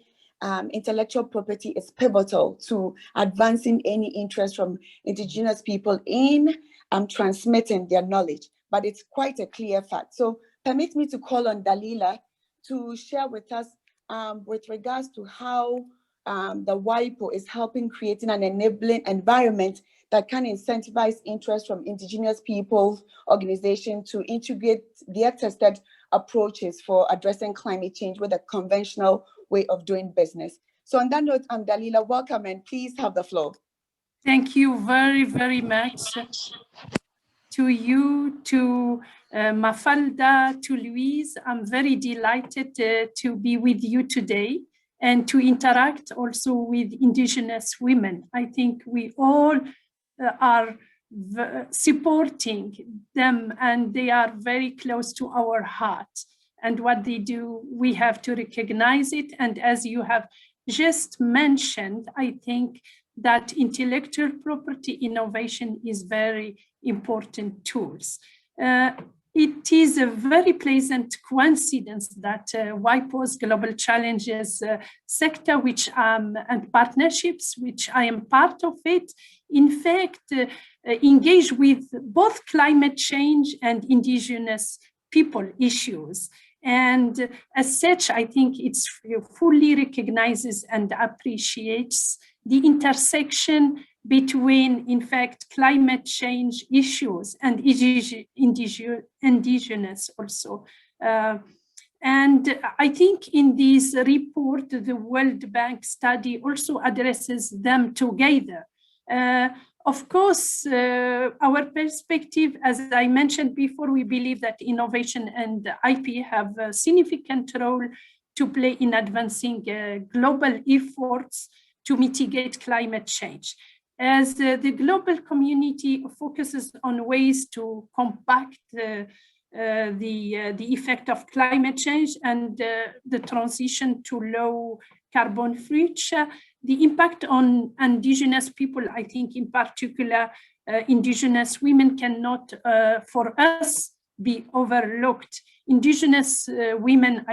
intellectual property is pivotal to advancing any interest from Indigenous people in transmitting their knowledge. But it's quite a clear fact. So permit me to call on Dalila to share with us with regards to how the WIPO is helping creating an enabling environment that can incentivize interest from Indigenous peoples' organizations to integrate their tested approaches for addressing climate change with a conventional way of doing business. So on that note, Dalila, welcome, and please have the floor. Thank you very, very much to you, to Mafalda, to Louise. I'm very delighted to be with you today and to interact also with Indigenous women. I think we all are supporting them, and they are very close to our heart. And what they do, we have to recognize it. And as you have just mentioned, I think that intellectual property innovation is very important tools. It is a very pleasant coincidence that WIPO's Global Challenges sector, and partnerships, which I am part of it, in fact, engage with both climate change and Indigenous people issues. And as such, I think it fully recognizes and appreciates the intersection between, in fact, climate change issues and Indigenous also. And I think in this report, the World Bank study also addresses them together. Of course, our perspective, as I mentioned before, we believe that innovation and IP have a significant role to play in advancing global efforts to mitigate climate change. As the global community focuses on ways to combat the effect of climate change and the transition to low carbon future, the impact on indigenous people, I think in particular, indigenous women cannot, for us, be overlooked. Indigenous women,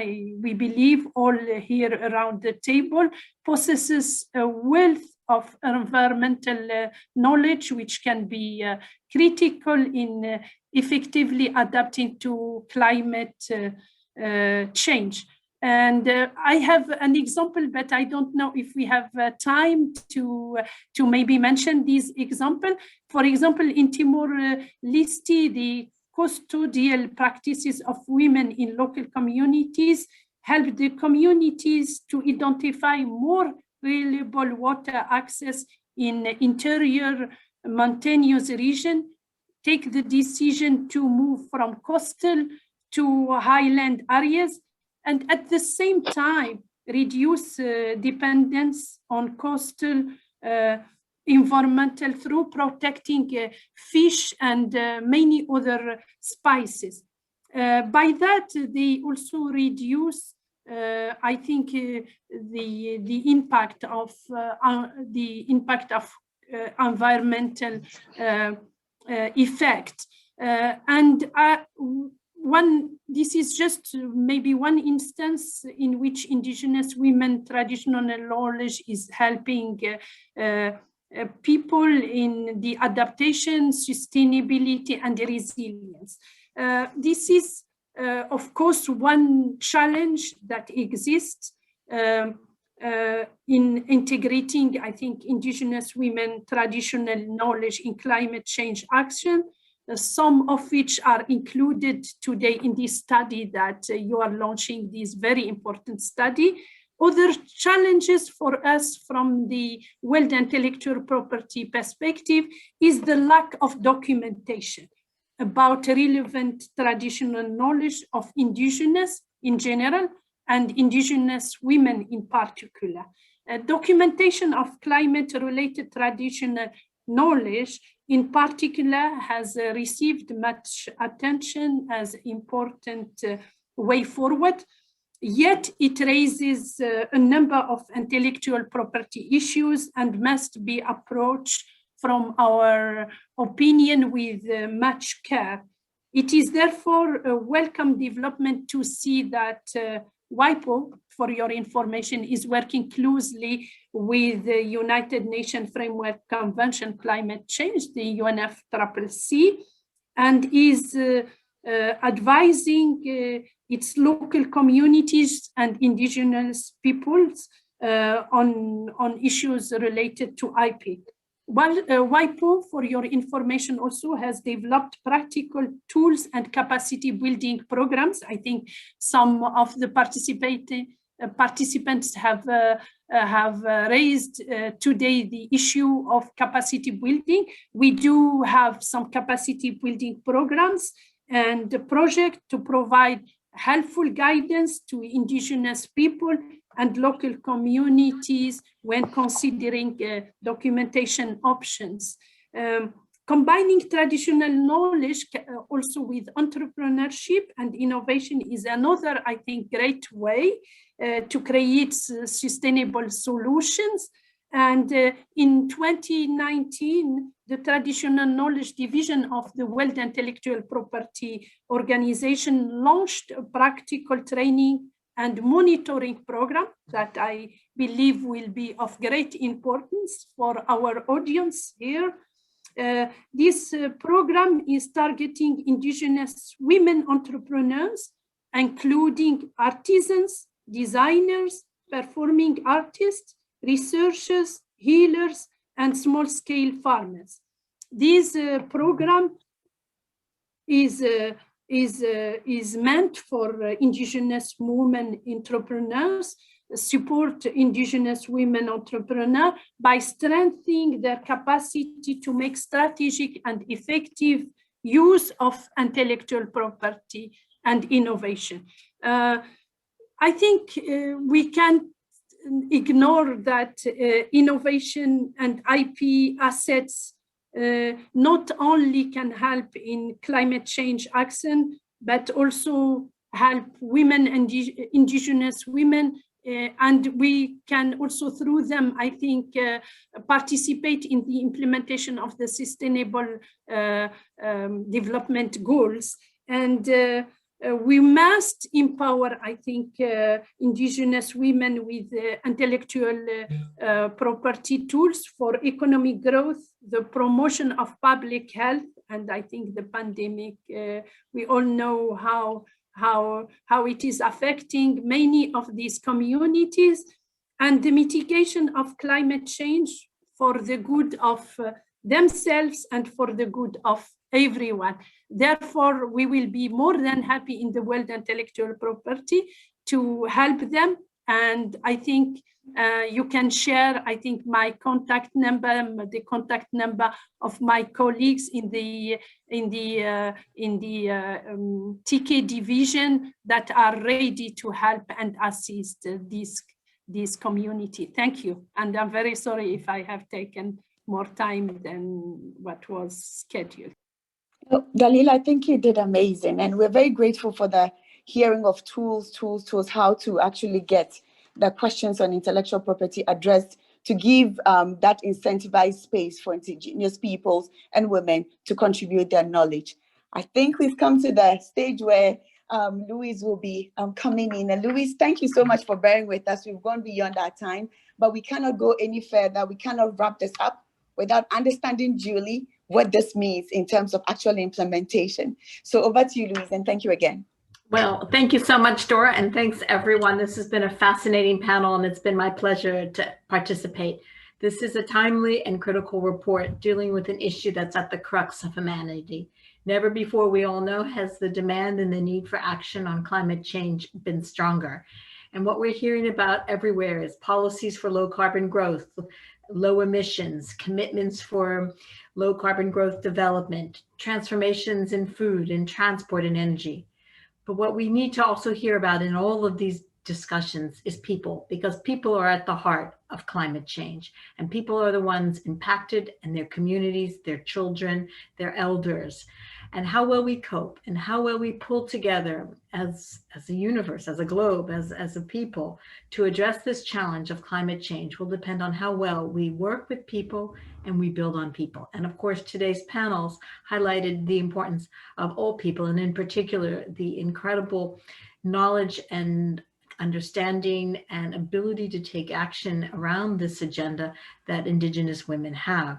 we believe, all here around the table, possesses a wealth of environmental knowledge, which can be critical in effectively adapting to climate change. And I have an example, but I don't know if we have time to maybe mention this example. For example, in Timor-Leste, the custodial practices of women in local communities help the communities to identify more reliable water access in interior mountainous region, take the decision to move from coastal to highland areas, and at the same time reduce dependence on coastal environmental through protecting fish and many other species. By that, they also reduce, I think, the impact of environmental effect. This is just maybe one instance in which indigenous women traditional knowledge is helping people in the adaptation, sustainability, and resilience. This is, of course, one challenge that exists in integrating, I think, indigenous women traditional knowledge in climate change action, some of which are included today in this study that you are launching, this very important study. Other challenges for us from the world intellectual property perspective is the lack of documentation about relevant traditional knowledge of indigenous in general and indigenous women in particular. Documentation of climate-related traditional knowledge in particular has received much attention as important way forward, yet it raises a number of intellectual property issues and must be approached from our opinion with much care. It is therefore a welcome development to see that WIPO, for your information, is working closely with the United Nations Framework Convention Climate Change, the UNFCCC, and is advising its local communities and indigenous peoples on issues related to IP. Well, WIPO, for your information, also has developed practical tools and capacity building programs. I think some of the participants have raised today the issue of capacity building. We do have some capacity building programs and a project to provide helpful guidance to indigenous people and local communities when considering documentation options. Combining traditional knowledge also with entrepreneurship and innovation is another, I think, great way to create sustainable solutions. And in 2019, the Traditional Knowledge Division of the World Intellectual Property Organization launched a practical training and monitoring program that I believe will be of great importance for our audience here. This program is targeting indigenous women entrepreneurs, including artisans, designers, performing artists, researchers, healers, and small-scale farmers. This program is meant for indigenous women entrepreneurs, support indigenous women entrepreneurs by strengthening their capacity to make strategic and effective use of intellectual property and innovation. I think we can't ignore that innovation and IP assets not only can help in climate change action, but also help women and indigenous women and we can also through them, I think, participate in the implementation of the sustainable development goals. And we must empower, I think, indigenous women with intellectual property tools for economic growth, the promotion of public health, and I think the pandemic, we all know how it is affecting many of these communities, and the mitigation of climate change for the good of themselves and for the good of everyone. Therefore, we will be more than happy in the World Intellectual Property to help them. And I think you can share, I think, my contact number, the contact number of my colleagues in the TK division that are ready to help and assist this community. Thank you. And I'm very sorry if I have taken more time than what was scheduled. Dalila, I think you did amazing. And we're very grateful for the hearing of tools, how to actually get the questions on intellectual property addressed, to give that incentivized space for indigenous peoples and women to contribute their knowledge. I think we've come to the stage where Louise will be coming in. And Louise, thank you so much for bearing with us. We've gone beyond our time, but we cannot go any further. We cannot wrap this up without understanding duly what this means in terms of actual implementation. So over to you, Louise, and thank you again. Well, thank you so much, Dora, and thanks everyone. This has been a fascinating panel, and it's been my pleasure to participate. This is a timely and critical report dealing with an issue that's at the crux of humanity. Never before, we all know, has the demand and the need for action on climate change been stronger. And what we're hearing about everywhere is policies for low carbon growth, low emissions, commitments for low carbon growth development, transformations in food and transport and energy. But what we need to also hear about in all of these discussions is people, because people are at the heart of climate change, and people are the ones impacted, and their communities, their children, their elders. And how well we cope and how well we pull together as a universe, as a globe, as a people to address this challenge of climate change will depend on how well we work with people and we build on people. And of course, today's panels highlighted the importance of all people, and in particular, the incredible knowledge and understanding and ability to take action around this agenda that Indigenous women have.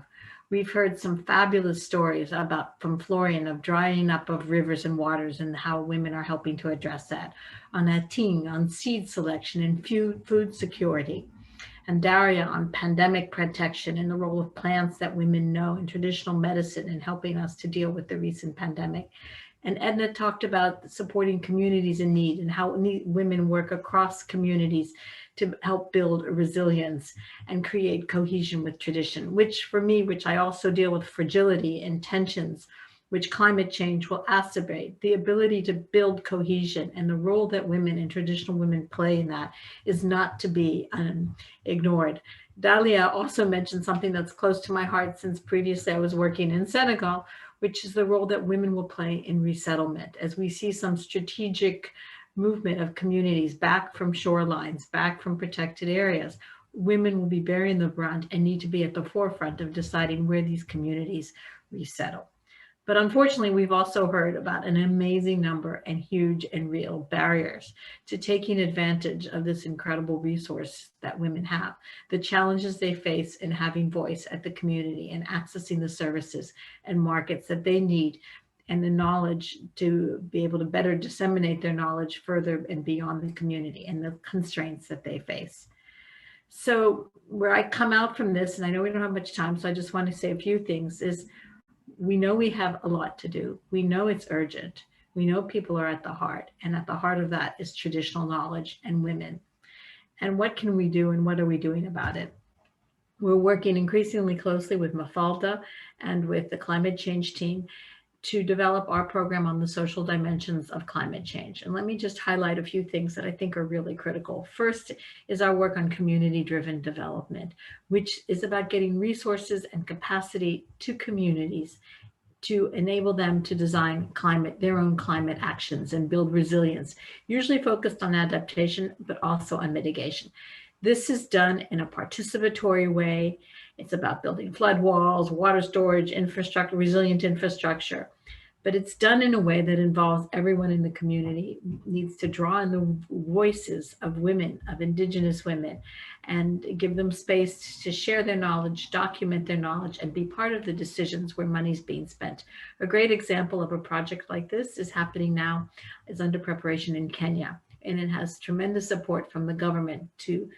We've heard some fabulous stories from Florian of drying up of rivers and waters and how women are helping to address that. On Ating, on seed selection and food security. And Daria on pandemic protection and the role of plants that women know in traditional medicine and helping us to deal with the recent pandemic. And Edna talked about supporting communities in need and how women work across communities to help build resilience and create cohesion with tradition, which for me, which I also deal with fragility and tensions, which climate change will exacerbate. The ability to build cohesion and the role that women and traditional women play in that is not to be ignored. Dalia also mentioned something that's close to my heart, since previously I was working in Senegal, which is the role that women will play in resettlement. As we see some strategic movement of communities back from shorelines, back from protected areas, women will be bearing the brunt and need to be at the forefront of deciding where these communities resettle. But unfortunately, we've also heard about an amazing number and huge and real barriers to taking advantage of this incredible resource that women have, the challenges they face in having voice at the community and accessing the services and markets that they need, and the knowledge to be able to better disseminate their knowledge further and beyond the community, and the constraints that they face. So where I come out from this, and I know we don't have much time, so I just want to say a few things, is we know we have a lot to do. We know it's urgent. We know people are at the heart, and at the heart of that is traditional knowledge and women. And what can we do, and what are we doing about it? We're working increasingly closely with Mafalda and with the climate change team to develop our program on the social dimensions of climate change. And let me just highlight a few things that I think are really critical. First is our work on community-driven development, which is about getting resources and capacity to communities to enable them to design their own climate actions and build resilience, usually focused on adaptation, but also on mitigation. This is done in a participatory way. It's about building flood walls, water storage, infrastructure, resilient infrastructure. But it's done in a way that involves everyone in the community, needs to draw in the voices of women, of Indigenous women, and give them space to share their knowledge, document their knowledge, and be part of the decisions where money's being spent. A great example of a project like this is happening now, is under preparation in Kenya, and it has tremendous support from the government to,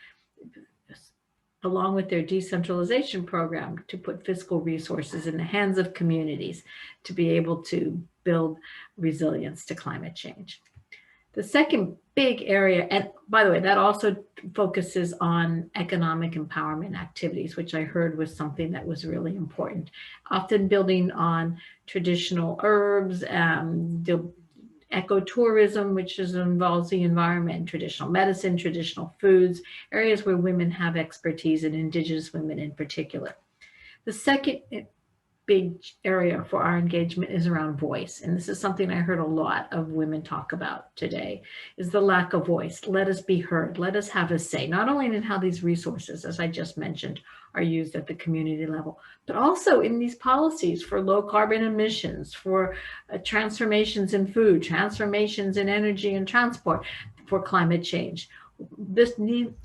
along with their decentralization program, to put fiscal resources in the hands of communities to be able to build resilience to climate change. The second big area, and by the way, that also focuses on economic empowerment activities, which I heard was something that was really important, often building on traditional herbs, ecotourism, which involves the environment, traditional medicine, traditional foods, areas where women have expertise, and Indigenous women in particular. The second big area for our engagement is around voice. And this is something I heard a lot of women talk about today, is the lack of voice. Let us be heard. Let us have a say, not only in how these resources, as I just mentioned, are used at the community level, but also in these policies for low carbon emissions, for transformations in food, transformations in energy and transport, for climate change.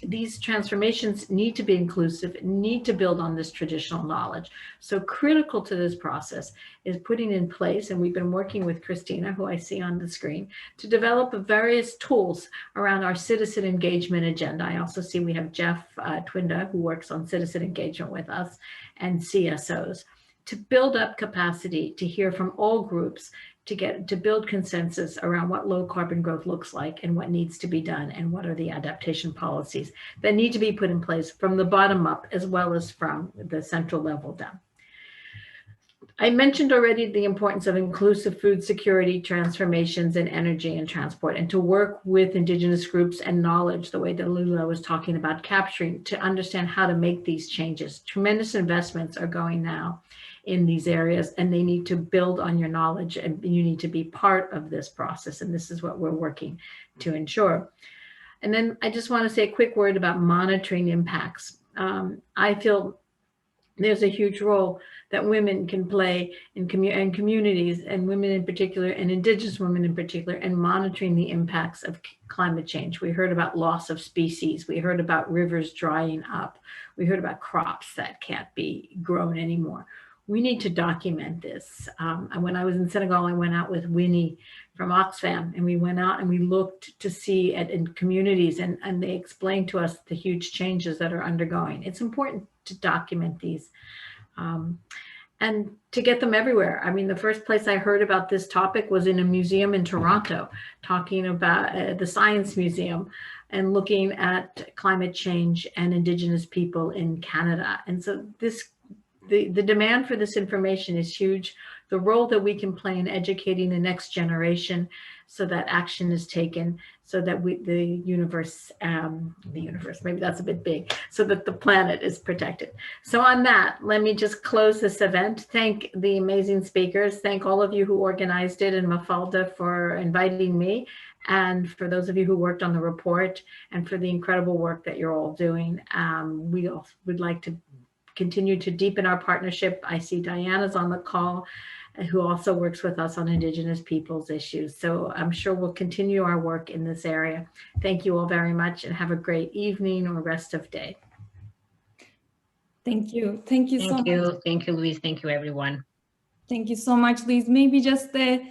These transformations need to be inclusive, need to build on this traditional knowledge. So critical to this process is putting in place, and we've been working with Christina, who I see on the screen, to develop various tools around our citizen engagement agenda. I also see we have Jeff Twinda, who works on citizen engagement with us, and CSOs, to build up capacity to hear from all groups, to build consensus around what low carbon growth looks like and what needs to be done, and what are the adaptation policies that need to be put in place from the bottom up as well as from the central level down. I mentioned already the importance of inclusive food security, transformations in energy and transport, and to work with Indigenous groups and knowledge, the way that Lula was talking about capturing, to understand how to make these changes. Tremendous investments are going now in these areas, and they need to build on your knowledge, and you need to be part of this process. And this is what we're working to ensure. And then I just want to say a quick word about monitoring impacts. I feel there's a huge role that women can play in communities, and women in particular, and Indigenous women in particular, in monitoring the impacts of climate change. We heard about loss of species. We heard about rivers drying up. We heard about crops that can't be grown anymore. We need to document this. When I was in Senegal, I went out with Winnie from Oxfam, and we went out and we looked to see in communities, and they explained to us the huge changes that are undergoing. It's important to document these and to get them everywhere. I mean, the first place I heard about this topic was in a museum in Toronto, talking about the Science Museum and looking at climate change and Indigenous people in Canada. And so the demand for this information is huge. The role that we can play in educating the next generation so that action is taken, so that the universe, maybe that's a bit big, so that the planet is protected. So on that, let me just close this event. Thank the amazing speakers. Thank all of you who organized it, and Mafalda for inviting me, and for those of you who worked on the report, and for the incredible work that you're all doing. We all would like to continue to deepen our partnership. I see Diana's on the call, who also works with us on Indigenous peoples issues. So I'm sure we'll continue our work in this area. Thank you all very much, and have a great evening or rest of day. Thank you. Thank you so much. Thank you, Louise. Thank you, everyone. Thank you so much, Louise. Maybe just a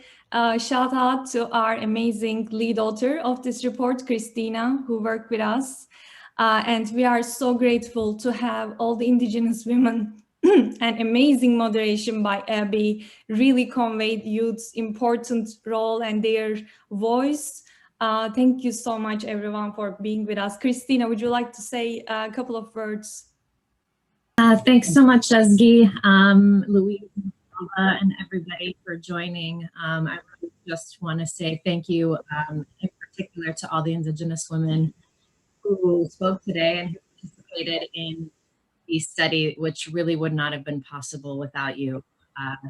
shout out to our amazing lead author of this report, Christina, who worked with us. And we are so grateful to have all the Indigenous women and amazing moderation by Abby really conveyed youth's important role and their voice. Thank you so much, everyone, for being with us. Christina, would you like to say a couple of words? Thanks so much, Ezgi, Louise, and everybody for joining. I really just want to say thank you in particular to all the Indigenous women who spoke today and who participated in the study, which really would not have been possible without you.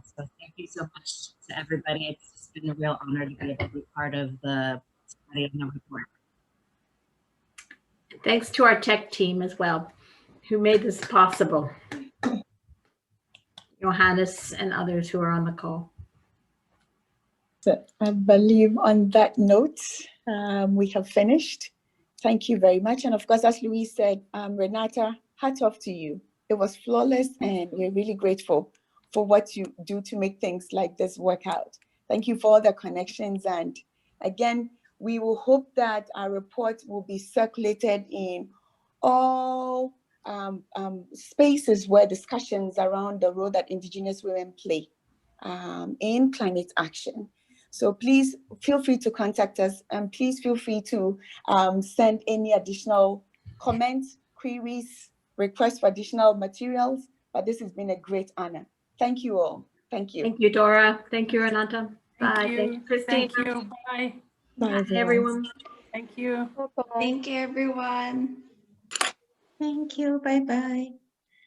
So thank you so much to everybody. It's just been a real honor to be able to be part of the study of the report. Thanks to our tech team as well, who made this possible. Johannes and others who are on the call. So I believe on that note, we have finished. Thank you very much. And of course, as Louise said, Renata, hats off to you. It was flawless, and we're really grateful for what you do to make things like this work out. Thank you for all the connections. And again, we will hope that our report will be circulated in all spaces where discussions around the role that Indigenous women play in climate action. So please feel free to contact us, and please feel free to send any additional comments, queries, requests for additional materials. But this has been a great honor. Thank you all. Thank you. Thank you, Dora. Thank you, Renata. Bye. Thank you, Christine. Thank you. Bye. Bye, Everyone. Thank you. Thank you, everyone. Thank you. Bye-bye.